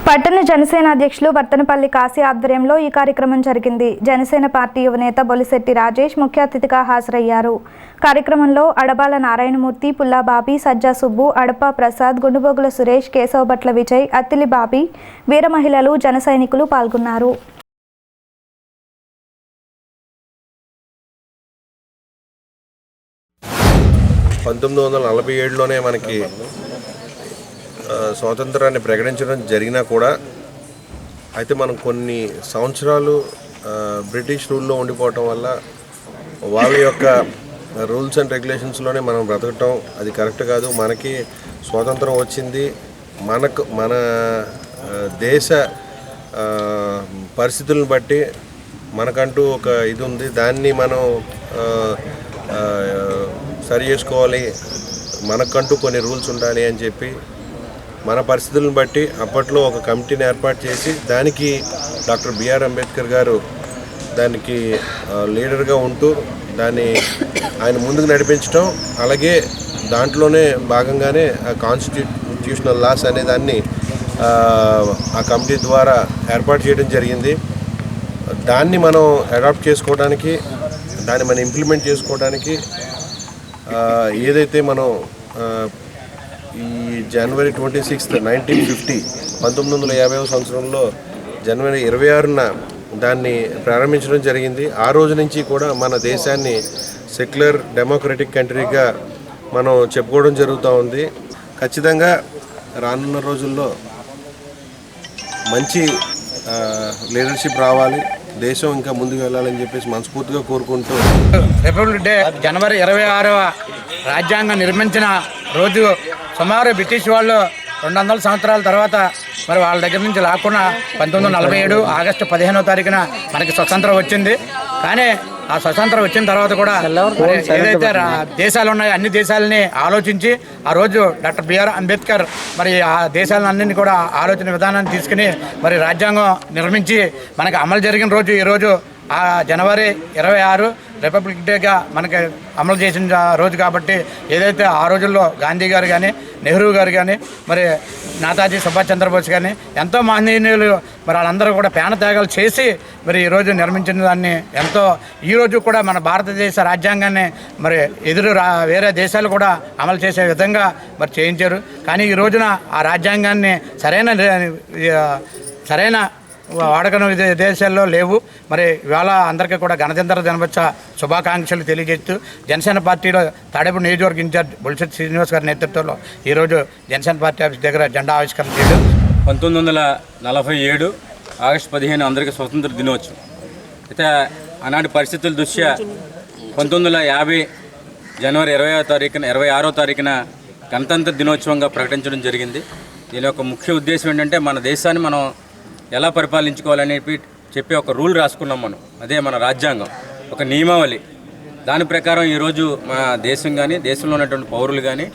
పట్టణ జనసేన అధ్యక్షులు వర్తనపల్లి కాశీ ఆధ్వర్యంలో ఈ కార్యక్రమం జరిగింది. జనసేన పార్టీ యువనేత బొలిశెట్టి రాజేష్ ముఖ్య అతిథిగా హాజరయ్యారు. కార్యక్రమంలో అడబాల నారాయణమూర్తి, పుల్లా బాబీ, సజ్జా సుబ్బు, అడప ప్రసాద్, గుండుబోగుల సురేష్, కేశవభట్ల విజయ్, అత్తిలి బాబీ, వీర మహిళలు, జన సైనికులు పాల్గొన్నారు. 1947లోనే మనకి స్వాతంత్రాన్ని ప్రకటించడం జరిగినా కూడా, అయితే మనం కొన్ని సంవత్సరాలు బ్రిటిష్ రూల్లో ఉండిపోవటం వల్ల వాళ్ళ యొక్క రూల్స్ అండ్ రెగ్యులేషన్స్లోనే మనం బ్రతకటం అది కరెక్ట్ కాదు. మనకి స్వాతంత్రం వచ్చింది, మన దేశ పరిస్థితులను బట్టి మనకంటూ ఒక ఇది ఉంది, దాన్ని మనం సరి చేసుకోవాలి, మనకంటూ కొన్ని రూల్స్ ఉండాలి అని చెప్పి మన పరిస్థితులను బట్టి అప్పట్లో ఒక కమిటీని ఏర్పాటు చేసి దానికి డాక్టర్ బిఆర్ అంబేద్కర్ గారు దానికి లీడర్గా ఉంటూ దాన్ని ఆయన ముందుకు నడిపించడం, అలాగే దాంట్లోనే భాగంగానే కాన్స్టిట్యూషనల్ లాస్ అనే దాన్ని ఆ కమిటీ ద్వారా ఏర్పాటు చేయడం జరిగింది. దాన్ని మనం అడాప్ట్ చేసుకోవడానికి, దాన్ని మనం ఇంప్లిమెంట్ చేసుకోవడానికి ఏదైతే మనం ఈ జనవరి 26 1950 1950వ సంవత్సరంలో జనవరి 26న దాన్ని ప్రారంభించడం జరిగింది. ఆ రోజు నుంచి కూడా మన దేశాన్ని సెక్యులర్ డెమోక్రటిక్ కంట్రీగా మనం చెప్పుకోవడం జరుగుతూ ఉంది. ఖచ్చితంగా రానున్న రోజుల్లో మంచి లీడర్షిప్ రావాలి, దేశం ఇంకా ముందుకు వెళ్ళాలని చెప్పేసి మనస్ఫూర్తిగా కోరుకుంటూ రిపబ్లిక్ డే జనవరి 26వ రాజ్యాంగం నిర్మించిన రోజు సుమారు బ్రిటిష్ వాళ్ళు 200 సంవత్సరాల తర్వాత మరి వాళ్ళ దగ్గర నుంచి లాక్కున్న 1947 ఆగస్టు 15వ తారీఖున మనకి స్వతంత్రం వచ్చింది. కానీ ఆ స్వతంత్రం వచ్చిన తర్వాత కూడా ఏదైతే దేశాలు ఉన్నాయో అన్ని దేశాలని ఆలోచించి ఆ రోజు డాక్టర్ బిఆర్ అంబేద్కర్ మరి ఆ దేశాలన్నింటినీ కూడా ఆలోచన విధానాన్ని తీసుకుని మరి రాజ్యాంగం నిర్మించి మనకి అమలు జరిగిన రోజు ఈరోజు ఆ జనవరి 26 రిపబ్లిక్ డేగా మనకి అమలు చేసిన రోజు కాబట్టి ఏదైతే ఆ రోజుల్లో గాంధీ గారు కానీ నెహ్రూ గారు కానీ మరి నేతాజీ సుభాష్ చంద్రబోస్ కానీ ఎంతో మహనీయులు మరి వాళ్ళందరూ కూడా ప్రాణత్యాగాలు చేసి మరి ఈరోజు నిర్మించిన దాన్ని ఎంతో ఈరోజు కూడా మన భారతదేశ రాజ్యాంగాన్ని మరి వేరే దేశాలు కూడా అమలు చేసే విధంగా మరి చేయించారు. కానీ ఈ రోజున ఆ రాజ్యాంగాన్ని సరైన వాడకం దేశాల్లో లేవు. మరి ఇవాళ అందరికీ కూడా గణతంత్ర దినోత్సవ శుభాకాంక్షలు తెలియజేస్తూ జనసేన పార్టీలో తాడేపల్లి నియోజకవర్గ ఇన్ఛార్జ్ బొలిశెట్టి శ్రీనివాస్ గారి నేతృత్వంలో ఈరోజు జనసేన పార్టీ ఆఫీస్ దగ్గర జెండా ఆవిష్కరణ చేయడం. 1947 ఆగస్టు 15 అందరికీ స్వతంత్ర దినోత్సవం. అయితే ఆనాటి పరిస్థితుల దృష్ట్యా 1950 జనవరి 26వ తారీఖున గణతంత్ర దినోత్సవంగా ప్రకటించడం జరిగింది. దీని యొక్క ముఖ్య ఉద్దేశం ఏంటంటే మన దేశాన్ని మనం ఎలా పరిపాలించుకోవాలని చెప్పి ఒక రూల్ రాసుకున్నాం మనం. అదే మన రాజ్యాంగం, ఒక నియమావళి. దాని ప్రకారం ఈరోజు మన దేశం కానీ దేశంలో ఉన్నటువంటి పౌరులు కానీ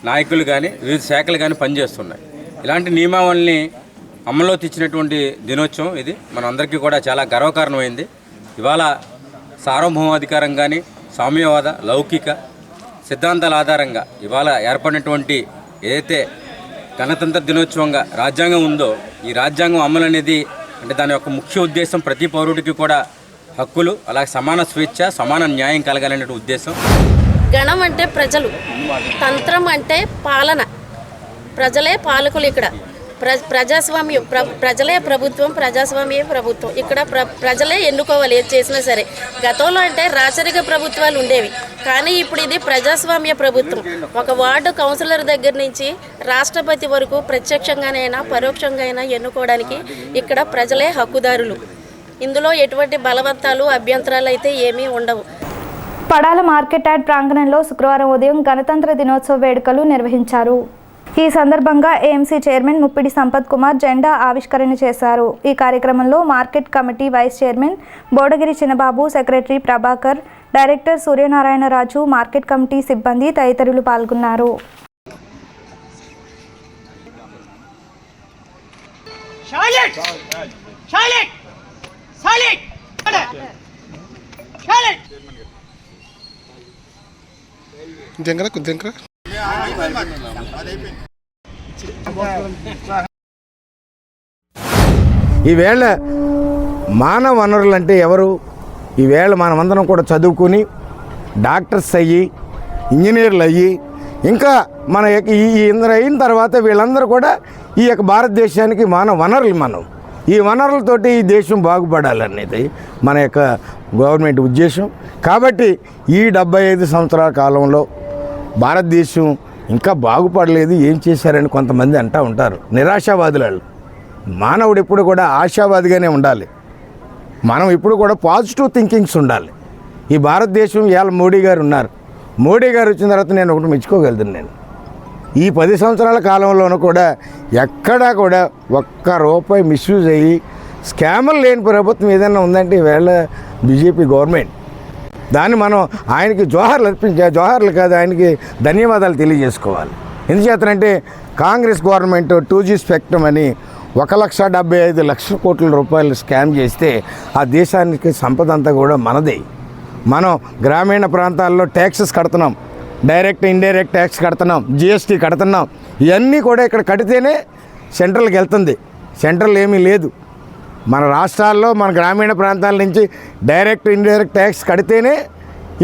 నాయకులు కానీ వివిధ శాఖలు కానీ పనిచేస్తున్నాయి. ఇలాంటి నియమావళిని అమల్లో తెచ్చినటువంటి దినోత్సవం ఇది. మనందరికీ కూడా చాలా గర్వకారణమైంది. ఇవాళ సార్వభౌమాధికారం కానీ సామ్యవాద లౌకిక సిద్ధాంతాల ఆధారంగా ఇవాళ ఏర్పడినటువంటి ఏదైతే గణతంత్ర దినోత్సవంగా రాజ్యాంగం ఉందో ఈ రాజ్యాంగం అమలు అనేది అంటే దాని యొక్క ముఖ్య ఉద్దేశం ప్రతి పౌరుడికి కూడా హక్కులు అలాగే సమాన స్వేచ్ఛ సమాన న్యాయం కలగాలనే ఉద్దేశం. గణం అంటే ప్రజలు, తంత్రం అంటే పాలన, ప్రజలే పాలకులు. ఇక్కడ ప్రజాస్వామ్యం, ప్రజలే ప్రభుత్వం, ప్రజాస్వామ్యే ప్రభుత్వం. ఇక్కడ ప్రజలే ఎన్నుకోవాలి ఏది చేసినా సరే. గతంలో అంటే రాచరిక ప్రభుత్వాలు ఉండేవి, కానీ ఇప్పుడు ఇది ప్రజాస్వామ్య ప్రభుత్వం. ఒక వార్డు కౌన్సిలర్ దగ్గర నుంచి రాష్ట్రపతి వరకు ప్రత్యక్షంగానైనా పరోక్షంగా అయినా ఎన్నుకోవడానికి ఇక్కడ ప్రజలే హక్కుదారులు. ఇందులో ఎటువంటి బలవంతాలు అభ్యంతరాలు అయితే ఏమీ ఉండవు. పడాల మార్కెట్ యార్డ్ ప్రాంగణంలో శుక్రవారం ఉదయం గణతంత్ర దినోత్సవ వేడుకలు నిర్వహించారు. ఈ సందర్భంగా ఏఎంసీ చైర్మన్ ముప్పిడి సంపత్ కుమార్ జెండా ఆవిష్కరణ చేశారు. ఈ కార్యక్రమంలో market committee vice chairman Bodagiri Chinnababu, secretary Prabhakar, director Suryanarayanaraju, market committee సిబ్బంది తదితరులు పాల్గొన్నారు. ఈవేళ మానవ వనరులు అంటే ఎవరు? ఈవేళ మనమందరం కూడా చదువుకుని డాక్టర్స్ అయ్యి ఇంజనీర్లు అయ్యి ఇంకా మన ఇందరూ అయిన తర్వాత వీళ్ళందరూ కూడా ఈ యొక్క భారతదేశానికి మానవ వనరులు. మనం ఈ వనరులతోటి ఈ దేశం బాగుపడాలనేది మన యొక్క గవర్నమెంట్ ఉద్దేశం. కాబట్టి ఈ 75 సంవత్సరాల కాలంలో భారతదేశం ఇంకా బాగుపడలేదు, ఏం చేశారని కొంతమంది అంటూ ఉంటారు, నిరాశావాదులు. మానవుడు ఎప్పుడు కూడా ఆశావాదిగానే ఉండాలి. మనం ఇప్పుడు కూడా పాజిటివ్ థింకింగ్స్ ఉండాలి. ఈ భారతదేశం ఇవాళ మోడీ గారు ఉన్నారు. మోడీ గారు వచ్చిన తర్వాత నేను ఒకటి మెచ్చుకోగలుగుతాను. నేను ఈ 10 సంవత్సరాల కాలంలోనూ కూడా ఎక్కడా కూడా ఒక్క రూపాయి మిస్యూజ్ అయ్యి స్కాములు లేని ప్రభుత్వం ఏదైనా ఉందంటే ఈవేళ బీజేపీ గవర్నమెంట్. దాన్ని మనం ఆయనకి జోహార్లు కాదు, ఆయనకి ధన్యవాదాలు తెలియజేసుకోవాలి. ఎందుచేతనంటే కాంగ్రెస్ గవర్నమెంట్ 2G స్పెక్ట్రమ్ అని 1,75,00,000 కోట్ల రూపాయలు స్కామ్ చేస్తే ఆ దేశానికి సంపద అంతా కూడా మనదే. మనం గ్రామీణ ప్రాంతాల్లో ట్యాక్సెస్ కడుతున్నాం, డైరెక్ట్ ఇండైరెక్ట్ ట్యాక్స్ కడుతున్నాం, GST కడుతున్నాం. ఇవన్నీ కూడా ఇక్కడ కడితేనే సెంట్రల్కి వెళ్తుంది. సెంట్రల్ ఏమీ లేదు. మన రాష్ట్రాల్లో మన గ్రామీణ ప్రాంతాల నుంచి డైరెక్ట్ ఇండైరెక్ట్ ట్యాక్స్ కడితేనే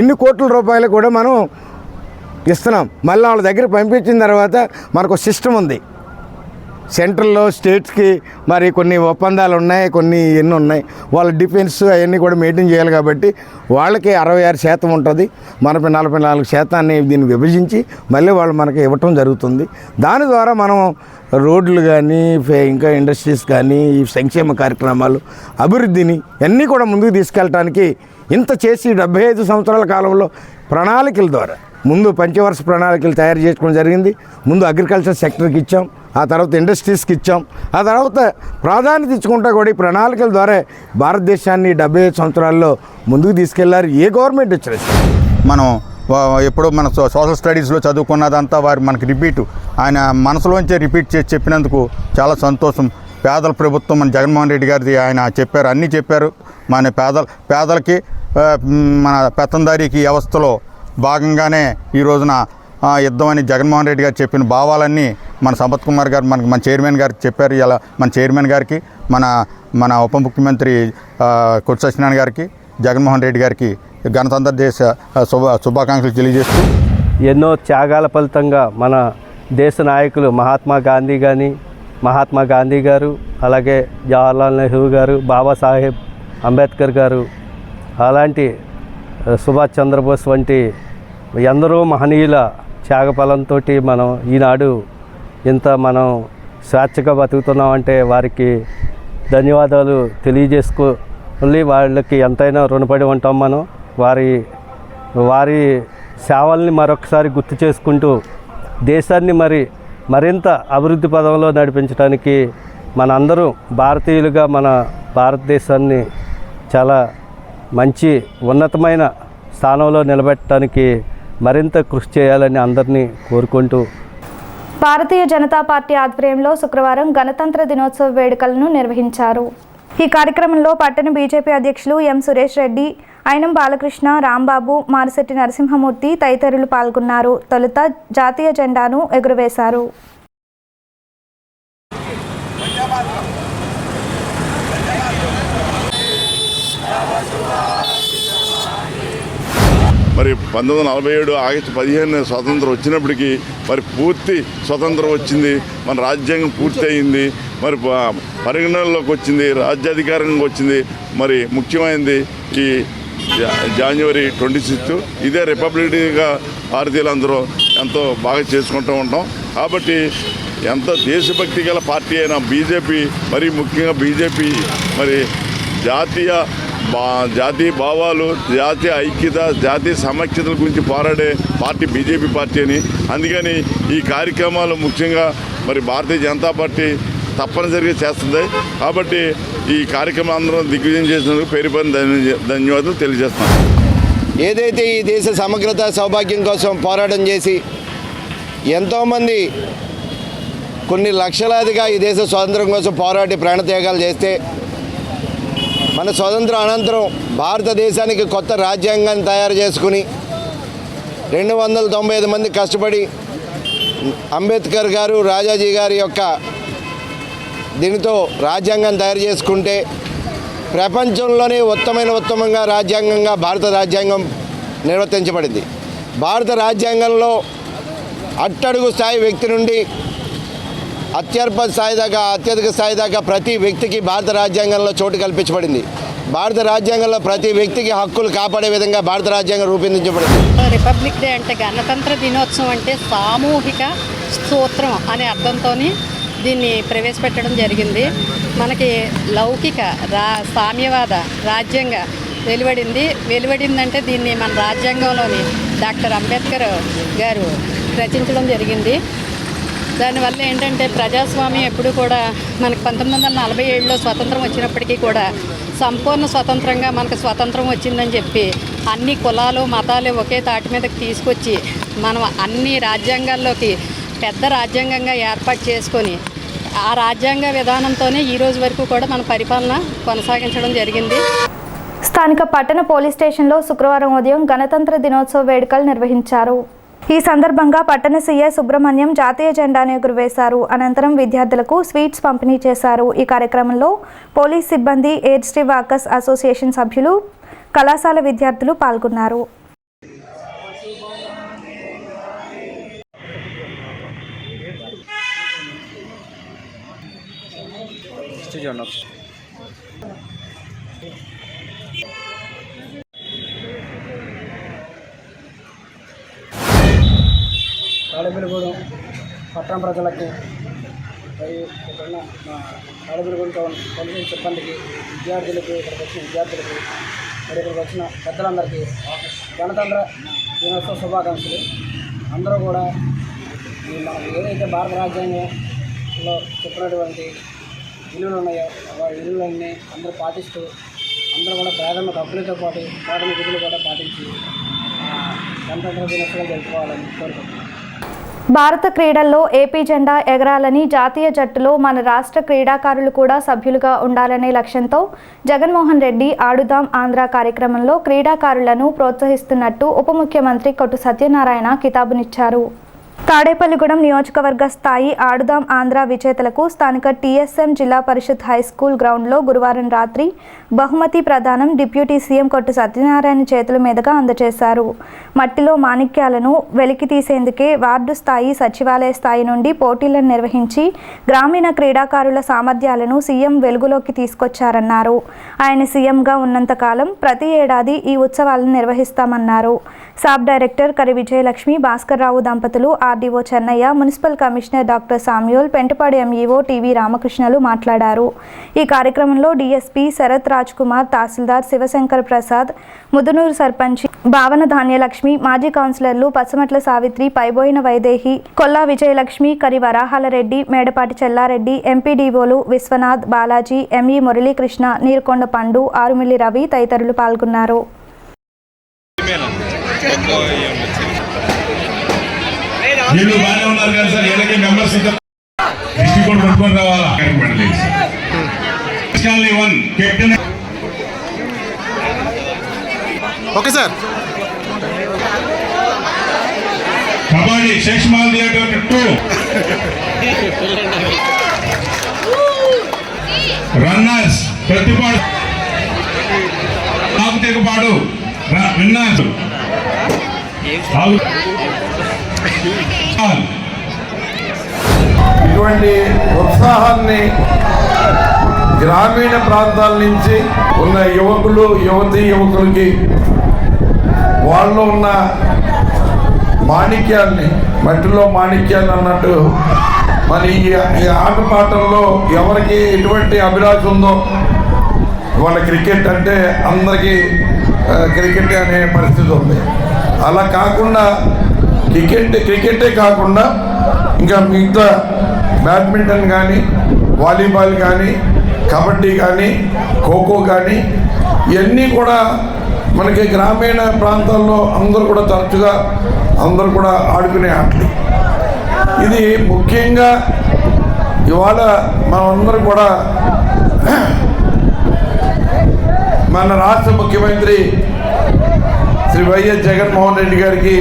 ఇన్ని కోట్ల రూపాయలు కూడా మనం ఇస్తున్నాం. మళ్ళీ వాళ్ళ దగ్గర పంపించిన తర్వాత మనకు సిస్టమ్ ఉంది. సెంట్రల్లో స్టేట్స్కి మరి కొన్ని ఒప్పందాలు ఉన్నాయి, కొన్ని ఎన్ని ఉన్నాయి. వాళ్ళ డిఫెన్స్ అవన్నీ కూడా మెయింటైన్ చేయాలి కాబట్టి వాళ్ళకి 66% ఉంటుంది. మనకి 44% దీన్ని విభజించి మళ్ళీ వాళ్ళు మనకి ఇవ్వటం జరుగుతుంది. దాని ద్వారా మనం రోడ్లు కానీ ఇంకా ఇండస్ట్రీస్ కానీ ఈ సంక్షేమ కార్యక్రమాలు అభివృద్ధిని అన్నీ కూడా ముందుకు తీసుకెళ్ళటానికి ఇంత చేసి 75 సంవత్సరాల కాలంలో ప్రణాళికల ద్వారా ముందు పంచవర్ష ప్రణాళికలు తయారు చేసుకోవడం జరిగింది. ముందు అగ్రికల్చర్ సెక్టర్కి ఇచ్చాం, ఆ తర్వాత ఇండస్ట్రీస్కి ఇచ్చాం, ఆ తర్వాత ప్రాధాన్యత ఇచ్చుకుంటా కూడా ఈ ప్రణాళికల ద్వారా భారతదేశాన్ని 75 సంవత్సరాల్లో ముందుకు తీసుకెళ్లారు ఏ గవర్నమెంట్ వచ్చినా. మనం ఎప్పుడో మన సోషల్ స్టడీస్లో చదువుకున్నదంతా వారు మనకి ఆయన మనసులోంచే రిపీట్ చేసి చెప్పినందుకు చాలా సంతోషం. పేదల ప్రభుత్వం మన జగన్మోహన్ రెడ్డి గారిది ఆయన చెప్పారు, అన్నీ చెప్పారు. మన పేదలకి మన పెత్తందారీకి వ్యవస్థలో భాగంగానే ఈ రోజున యుద్ధం అని జగన్మోహన్ రెడ్డి గారు చెప్పిన భావాలన్నీ మన సంపత్ కుమార్ గారు మన చైర్మన్ గారికి చెప్పారు. ఇలా మన చైర్మన్ గారికి మన ఉప ముఖ్యమంత్రి కొట్టు సత్యనారాయణ గారికి జగన్మోహన్ రెడ్డి గారికి గణతంత్ర దేశ శుభాకాంక్షలు తెలియజేస్తూ ఎన్నో త్యాగాల ఫలితంగా మన దేశ నాయకులు మహాత్మా గాంధీ గారు, అలాగే జవహర్లాల్ నెహ్రూ గారు, బాబాసాహెబ్ అంబేద్కర్ గారు, అలాంటి సుభాష్ చంద్రబోస్ వంటి ఎందరో మహనీయుల త్యాగఫలంతో మనం ఈనాడు మనం స్వేచ్ఛగా బతుకుతున్నామంటే వారికి ధన్యవాదాలు తెలియజేసుకోవాలి. వాళ్ళకి ఎంతైనా రుణపడి ఉంటాం మనం. వారి సేవల్ని మరొకసారి గుర్తు చేసుకుంటూ దేశాన్ని మరింత అభివృద్ధి పదంలో నడిపించడానికి మనందరూ భారతీయులుగా మన భారతదేశాన్ని చాలా మంచి ఉన్నతమైన స్థానంలో నిలబెట్టడానికి మరింత కృషి చేయాలని అందరినీ కోరుకుంటూ భారతీయ జనతా పార్టీ ఆధ్వర్యంలో శుక్రవారం గణతంత్ర దినోత్సవ వేడుకలను నిర్వహించారు. ఈ కార్యక్రమంలో పట్టణ బీజేపీ అధ్యక్షులు ఎం సురేష్ రెడ్డి, అయినం బాలకృష్ణ, రాంబాబు, మారిశెట్టి నరసింహమూర్తి తదితరులు పాల్గొన్నారు. తొలుత జాతీయ జెండాను ఎగురవేశారు. మరి 1947 ఆగస్టు 15 స్వాతంత్రం వచ్చినప్పటికీ మరి పూర్తి స్వతంత్రం వచ్చింది, మన రాజ్యాంగం పూర్తి అయింది, మరి పరిగణనలోకి వచ్చింది, రాజ్యాధికారంగా వచ్చింది. మరి ముఖ్యమైనది ఈ జనవరి 26 ఇదే రిపబ్లిక్గా భారతీయులందరూ ఎంతో బాగా చేసుకుంటూ ఉంటాం. కాబట్టి ఎంత దేశభక్తి గల పార్టీ అయినా బీజేపీ, మరి ముఖ్యంగా బీజేపీ మరి జాతీయ భావాలు, జాతీయ ఐక్యత, జాతీయ సమైక్యతల గురించి పోరాడే పార్టీ బీజేపీ పార్టీ అని. అందుకని ఈ కార్యక్రమాలు ముఖ్యంగా మరి భారతీయ జనతా పార్టీ తప్పనిసరిగా చేస్తుంది. కాబట్టి ఈ కార్యక్రమం అందరం దిగ్విజయం చేసినందుకు పేరుపైన ధన్యవాదాలు తెలియజేస్తున్నాను. ఏదైతే ఈ దేశ సమగ్రత సౌభాగ్యం కోసం పోరాటం చేసి ఎంతోమంది కొన్ని లక్షలాదిగా ఈ దేశ స్వాతంత్రం కోసం పోరాటి ప్రాణత్యాగాలు చేస్తే మన స్వాతంత్రం అనంతరం భారతదేశానికి కొత్త రాజ్యాంగాన్ని తయారు చేసుకుని 295 మంది కష్టపడి అంబేద్కర్ గారు, రాజాజీ గారి యొక్క దీనితో రాజ్యాంగం తయారు చేసుకుంటే ప్రపంచంలోనే ఉత్తమంగా రాజ్యాంగంగా భారత రాజ్యాంగం నిర్వర్తించబడింది. భారత రాజ్యాంగంలో అట్టడుగు స్థాయి వ్యక్తి నుండి అత్యధిక స్థాయి దాకా ప్రతి వ్యక్తికి భారత రాజ్యాంగంలో చోటు కల్పించబడింది. భారత రాజ్యాంగంలో ప్రతి వ్యక్తికి హక్కులు కాపాడే విధంగా భారత రాజ్యాంగం రూపొందించబడింది. రిపబ్లిక్ డే అంటే గణతంత్ర దినోత్సవం అంటే సామూహిక స్తోత్రం అనే అర్థంతో దీన్ని ప్రవేశపెట్టడం జరిగింది. మనకి లౌకిక సామ్యవాద రాజ్యాంగ వెలువడిందంటే దీన్ని మన రాజ్యాంగంలోని డాక్టర్ అంబేద్కర్ గారు రచించడం జరిగింది. దానివల్ల ఏంటంటే ప్రజాస్వామ్యం ఎప్పుడు కూడా మనకి 1947లో స్వతంత్రం వచ్చినప్పటికీ కూడా సంపూర్ణ స్వతంత్రంగా మనకు స్వతంత్రం వచ్చిందని చెప్పి అన్ని కులాలు మతాలు ఒకే తాటి మీదకి తీసుకొచ్చి మనం అన్ని రాజ్యాంగాల్లోకి పెద్ద రాజ్యాంగంగా ఏర్పాటు చేసుకొని ఆ రాజ్యాంగ విధానంతోనే ఈ రోజు వరకు కూడా మన పరిపాలన కొనసాగించడం జరిగింది. స్థానిక పట్టణ పోలీస్ స్టేషన్లో శుక్రవారం ఉదయం గణతంత్ర దినోత్సవ వేడుకలు నిర్వహించారు. ఈ సందర్భంగా పట్టణ సీఐ సుబ్రహ్మణ్యం జాతీయ జెండాను ఎగురవేశారు. అనంతరం విద్యార్థులకు స్వీట్స్ పంపిణీ చేశారు. ఈ కార్యక్రమంలో పోలీస్ సిబ్బంది, ఎయిర్ స్ట్రీ వాకర్స్ అసోసియేషన్ సభ్యులు, కళాశాల విద్యార్థులు పాల్గొన్నారు. ఫస్ట్ చూడండి. తాడేపల్లిగూడెం పట్టణ ప్రజలకి మరియు ఇక్కడున్న మా తాడేపల్లిగూడెం కలిసిన సిబ్బందికి, విద్యార్థులకు, ఇక్కడికి వచ్చిన విద్యార్థులకు మరి ఇక్కడికి వచ్చిన పెద్దలందరికీ గణతంత్ర దినోత్సవ శుభాకాంక్షలు. అందరూ కూడా మనకు ఏదైతే భారత రాజ్యాంగంలో చెప్పినటువంటి విలువలు ఉన్నాయో ఆ విలువలన్నీ అందరూ పాటిస్తూ అందరూ కూడా ప్రాథమిక హక్కులతో పాటు ప్రాథమిక విధులు కూడా పాటించి గణతంత్ర దినోత్సవం జరుపుకోవాలని కోరుకుంటున్నాను. భారత క్రీడల్లో ఏపీ జెండా ఎగరాలని జాతీయ జట్టులో మన రాష్ట్ర క్రీడాకారులు కూడా సభ్యులుగా ఉండాలనే లక్ష్యంతో జగన్మోహన్ రెడ్డి ఆడుదాం ఆంధ్ర కార్యక్రమంలో క్రీడాకారులను ప్రోత్సహిస్తున్నట్టు ఉప ముఖ్యమంత్రి కొట్టు సత్యనారాయణ కితాబునిచ్చారు. తాడేపల్లిగూడెం నియోజకవర్గ స్థాయి ఆడుదాం ఆంధ్ర విజేతలకు స్థానిక టీఎస్ఎం జిల్లా పరిషత్ హైస్కూల్ గ్రౌండ్లో గురువారం రాత్రి బహుమతి ప్రదానం డిప్యూటీ సీఎం కొట్టు సత్యనారాయణ చేతుల మీదుగా అందజేశారు. మట్టిలో మాణిక్యాలను వెలికి తీసేందుకే వార్డు స్థాయి, సచివాలయ స్థాయి నుండి పోటీలను నిర్వహించి గ్రామీణ క్రీడాకారుల సామర్థ్యాలను సీఎం వెలుగులోకి తీసుకొచ్చారన్నారు. ఆయన సీఎంగా ఉన్నంతకాలం ప్రతి ఏడాది ఈ ఉత్సవాలను నిర్వహిస్తామన్నారు. సబ్ డైరెక్టర్ కరి విజయలక్ష్మి, భాస్కర్ రావు దంపతులు, RDO Chennaiah, municipal commissioner doctor Samuel, Pentapadu MEO TV రామకృష్ణలు మాట్లాడారు. ఈ కార్యక్రమంలో డీఎస్పీ శరత్ రాజ్ కుమార్, తహసీల్దార్ శివశంకర్ ప్రసాద్, ముదునూరు సర్పంచ్ భావన ధాన్యలక్ష్మి, మాజీ కౌన్సిలర్లు పచ్చమట్ల సావిత్రి, పైబోయిన వైదేహి, కొల్లా విజయలక్ష్మి, కరి వరాహాలరెడ్డి, మేడపాటి చెల్లారెడ్డి, ఎంపీడీఓలు విశ్వనాథ్, బాలాజీ, ఎంఈ మురళీకృష్ణ, నీరుకొండ పండు, ఆరుమిల్లి రవి తదితరులు పాల్గొన్నారు. వీళ్ళు బాగానే ఉన్నారు కదా సార్, ఎలాగే మెంబర్స్ డిస్ట్రిక్ట్ కూడా పట్టుకొని రావాలా. Captain okay sir. Kabaddi Seshamahal theatre 2 runners Prathipadu నాకు తెగపాడు విన్నర్స్ ఇటువంటి ఉత్సాహాన్ని గ్రామీణ ప్రాంతాల నుంచి ఉన్న యువకులు, యువకులకి వాళ్ళు ఉన్న మాణిక్యాన్ని, మట్టిలో మాణిక్యాన్ని అన్నట్టు మరి ఈ ఆటపాటల్లో ఎవరికి ఎటువంటి అభిలాష ఉందో, వాళ్ళ క్రికెట్ అంటే అందరికీ క్రికెట్ అనే పరిస్థితి ఉంది. అలా కాకుండా క్రికెటే కాకుండా ఇంకా మిగతా బ్యాడ్మింటన్ కానీ, వాలీబాల్ కానీ, కబడ్డీ కానీ, ఖోఖో కానీ ఇవన్నీ కూడా మనకి గ్రామీణ ప్రాంతాల్లో అందరూ కూడా తరచుగా అందరూ కూడా ఆడుకునే ఆటలు. ఇది ముఖ్యంగా ఇవాళ మనందరం కూడా మన రాష్ట్ర ముఖ్యమంత్రి శ్రీ వైఎస్ జగన్మోహన్ రెడ్డి గారికి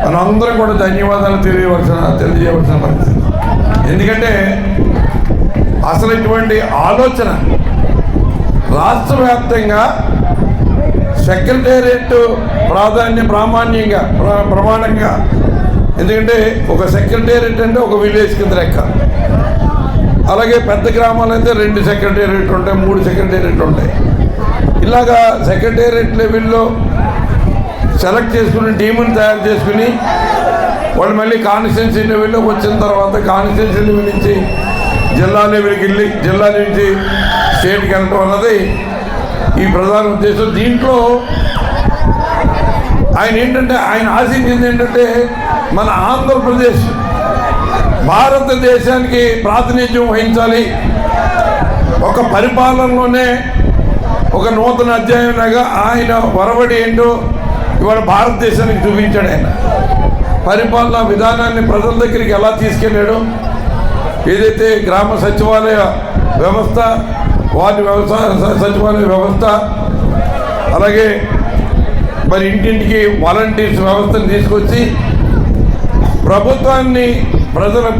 మనందరం కూడా ధన్యవాదాలు తెలియజేయవలసిన పరిస్థితి. ఎందుకంటే అసలు ఇటువంటి ఆలోచన రాష్ట్ర వ్యాప్తంగా సెక్రటేరియట్ ప్రమాణంగా, ఎందుకంటే ఒక సెక్రటేరియట్ అంటే ఒక విలేజ్ కింద లెక్క. అలాగే పెద్ద గ్రామాలు అయితే 2 సెక్రటేరియట్ ఉంటాయి, 3 సెక్రటేరియట్ ఉంటాయి. ఇలాగా సెక్రటేరియట్ లెవెల్లో సెలెక్ట్ చేసుకుని టీముని తయారు చేసుకుని వాళ్ళు మళ్ళీ కాన్స్టిట్యున్సీ లెవెల్లోకి వచ్చిన తర్వాత కాన్స్టిట్యున్సీ లెవెల్ నుంచి జిల్లా లెవెల్కి వెళ్ళి జిల్లా నుంచి స్టేట్కి వెళ్ళడం అన్నది ఈ ప్రధాన ఉద్దేశం. దీంట్లో ఆయన ఆశించింది ఏంటంటే మన ఆంధ్రప్రదేశ్ భారతదేశానికి ప్రాతినిధ్యం వహించాలి, ఒక పరిపాలనలోనే ఒక నూతన అధ్యాయంలాగా ఆయన వరవడి ఏంటో ఇవాళ భారతదేశానికి చూపించాడు. ఆయన పరిపాలనా విధానాన్ని ప్రజల దగ్గరికి ఎలా తీసుకెళ్ళాడు, ఏదైతే గ్రామ సచివాలయ వ్యవస్థ, వార్డు సచివాలయ వ్యవస్థ, అలాగే మరి ఇంటింటికి వాలంటీర్స్ వ్యవస్థను తీసుకొచ్చి ప్రభుత్వాన్ని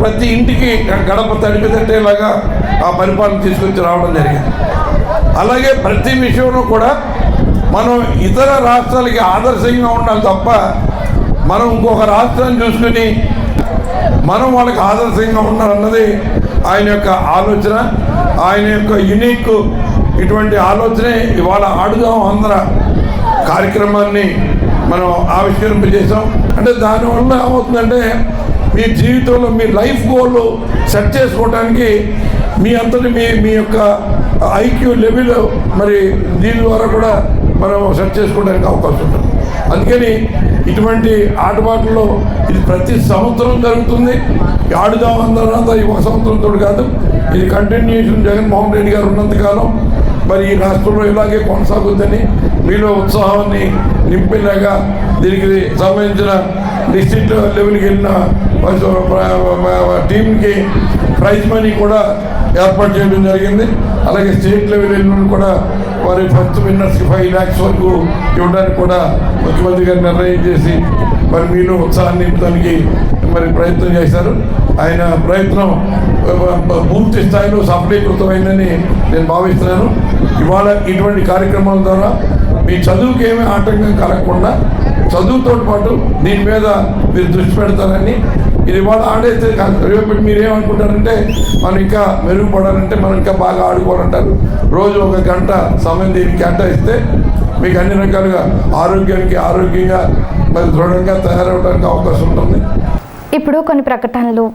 ప్రతి ఇంటికి గడప తడిపి తట్టేలాగా ఆ పరిపాలన తీసుకొచ్చి రావడం జరిగింది. అలాగే ప్రతి విషయంలో కూడా మనం ఇతర రాష్ట్రాలకి ఆదర్శంగా ఉండాలి తప్ప మనం ఇంకొక రాష్ట్రాన్ని చూసుకుని మనం వాళ్ళకి ఆదర్శంగా ఉండాలన్నది ఆయన యొక్క ఆలోచన. ఆయన యొక్క యునిక్ ఇటువంటి ఆలోచనే ఇవాళ ఆడుదాం ఆంధ్ర కార్యక్రమాన్ని మనం ఆవిష్కరింపజేసాం. అంటే దానివల్ల ఏమవుతుందంటే మీ జీవితంలో మీ లైఫ్ గోల్ సెట్ చేసుకోవడానికి మీ అంతటి మీ యొక్క ఐక్యూ లెవెల్ మరి దీని ద్వారా కూడా మనం సెట్ చేసుకోవడానికి అవకాశం ఉంటుంది. అందుకని ఇటువంటి ఆటపాటల్లో ఇది ప్రతి సంవత్సరం జరుగుతుంది. ఆడుదాం అందరంతా ఈ ఒక సంవత్సరంతో కాదు, ఇది కంటిన్యూషన్ జగన్మోహన్ రెడ్డి గారు ఉన్నంతకాలం మరి ఈ రాష్ట్రంలో ఇలాగే కొనసాగుద్దని మీలో ఉత్సాహాన్ని నింపేలాగా దీనికి సంబంధించిన డిస్ట్రిక్ట్ లెవెల్కి వెళ్ళిన టీంకి ప్రైజ్ మనీ కూడా ఏర్పాటు చేయడం జరిగింది. అలాగే స్టేట్ లెవెల్ వెళ్ళిన కూడా వారి ఫస్ట్ విన్నర్స్కి 5 lakhs వరకు ఇవ్వడానికి కూడా ముఖ్యమంత్రి గారు నిర్ణయం చేసి మరి మీలో ఉత్సాహాన్ని నింపడానికి మరి ప్రయత్నం చేశారు. ఆయన ప్రయత్నం పూర్తి స్థాయిలో సఫలీకృతమైందని నేను భావిస్తున్నాను. ఇవాళ ఇటువంటి కార్యక్రమాల ద్వారా మీ చదువుకి ఏమీ ఆటంకం కలగకుండా చదువుతో పాటు దీని మీద మీరు దృష్టి పెడతారని, ఇది ఇవాళ ఆడేస్తే రేపు మీరేమనుకుంటారంటే మనం ఇంకా మెరుగుపడాలంటే మనం ఇంకా బాగా ఆడుకోవాలంటారు. రోజు 1 గంట సమయం దీనికి కేటాయిస్తే మీకు అన్ని రకాలుగా ఆరోగ్యంగా మరి దృఢంగా తయారవడానికి అవకాశం ఉంటుంది. ఇప్పుడు కొన్ని ప్రకటనలు.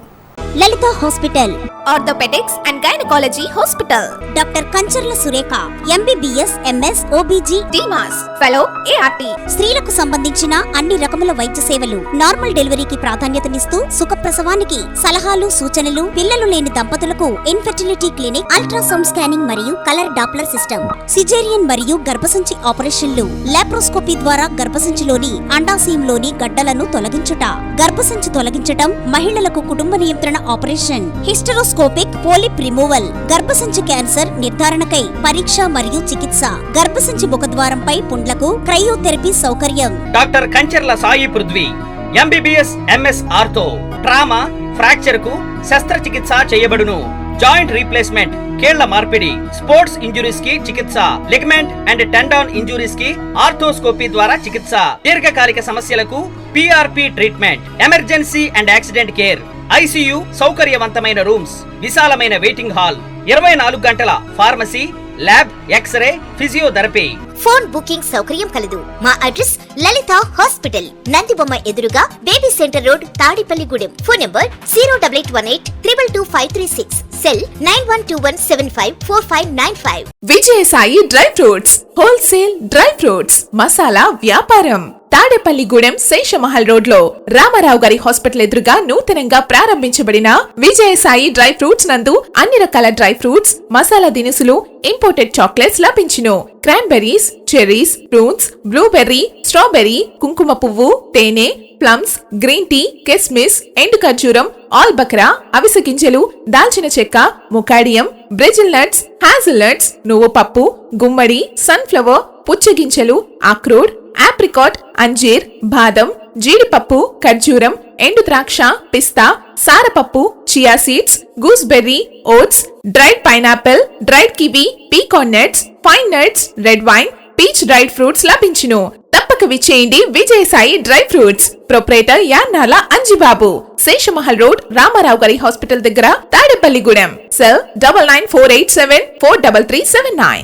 Lalitha hospital, orthopaedics and gynaecology hospital. Doctor Kancharla Surekha, MBBS, MS, OBG, డీమాస్, ఫెలో, ఏఆర్టీ. స్త్రీలకు సంబంధించిన అన్ని రకముల వైద్య సేవలు, నార్మల్ డెలివరీకి ప్రాధాన్యతనిస్తూ సుఖప్రసవానికి సలహాలు, సూచనలు, పిల్లలు లేని దంపతులకు ఇన్ఫెర్టిలిటీ క్లినిక్, అల్ట్రాసౌండ్ స్కానింగ్ మరియు కలర్ డాప్లర్ సిస్టమ్, సిజేరియన్ మరియు గర్భసంచి ఆపరేషన్లు, లాప్రోస్కోపీ ద్వారా గర్భసంచిలోని అండాశయంలోని గడ్డలను తొలగించుట, గర్భసంచి తొలగించటం, మహిళలకు కుటుంబ నియంత్రణ ఆపరేషన్, హిస్టరోస్కోపిక్ పోలిప్ రిమూవల్, గర్భసంచి క్యాన్సర్ నిర్ధారణకై పరీక్ష మరియు చికిత్స, గర్భసంచి ముఖద్వారంపై పుండ్లకు క్రయోథెరపీ సౌకర్యం. Doctor Kancharla Sai Prithvi, MBBS, MS ortho, trauma, fracture కు శస్త్రచికిత్స చేయబడును. జాయింట్ రీప్లేస్మెంట్, కీళ్ల మార్పిడి, స్పోర్ట్స్ ఇంజురీస్ కి చికిత్స, లిగమెంట్ అండ్ టెండాన్ ఇంజురీస్ కి ఆర్థోస్కోపీ ద్వారా చికిత్స, దీర్ఘకాలిక సమస్యలకు PRP treatment, emergency and accident care, ICU సౌకర్యవంతమైన రూమ్స్, విశాలమైన వెయిటింగ్ హాల్, 24 గంటల pharmacy, lab, x-ray, physiotherapy. Phone booking సౌకర్యం కలదు. మా అడ్రస్ లలిత హాస్పిటల్, నందిబొమ్మ ఎదురుగా, baby centre road, Tadepalligudem. Phone number 08818 222 cell 9121754595. Vijayasai dry fruits, wholesale dry fruits masala వ్యాపారం. తాడేపల్లిగూడెం శేషమహల్ రోడ్ లో రామారావు గారి హాస్పిటల్ ఎదురుగా నూతనంగా ప్రారంభించబడిన విజయసాయి డ్రై ఫ్రూట్స్ నందు అన్ని రకాల డ్రై ఫ్రూట్స్, మసాలా దినుసులు, ఇంపోర్టెడ్ చాక్లెట్స్ లభించును. Cranberries, cherries, fruits, blueberry, strawberry, కుంకుమ పువ్వు, తేనె, ప్లమ్స్, గ్రీన్ టీ, కిస్మిస్, ఎండు ఖర్జూరం, ఆల్బక్రా, అవిసె గింజలు, దాల్చిన చెక్క, ముకాడియం, బ్రెజిల్ నట్స్, హాజల్ నట్స్, నువ్వు పప్పు, గుమ్మడి, సన్ఫ్లవర్, పుచ్చగింజలు, అక్రోడ్, ఆప్రికాట్, అంజీర్, బాదం, జీడిపప్పు, ఖర్జూరం, ఎండు ద్రాక్ష, పిస్తా, సారపప్పు, chia seeds, gooseberry, oats, dried pineapple, dried kiwi, pecan nuts, pine nuts, red wine, peach dried fruits లభించును. తప్పక విచ్చేయండి Vijayasai dry fruits. Proprietor Yannala Anjibabu, Seshamahal road, Ramarao గారి హాస్పిటల్ దగ్గర, తాడేపల్లిగూడెం. సెల్ 9948743379.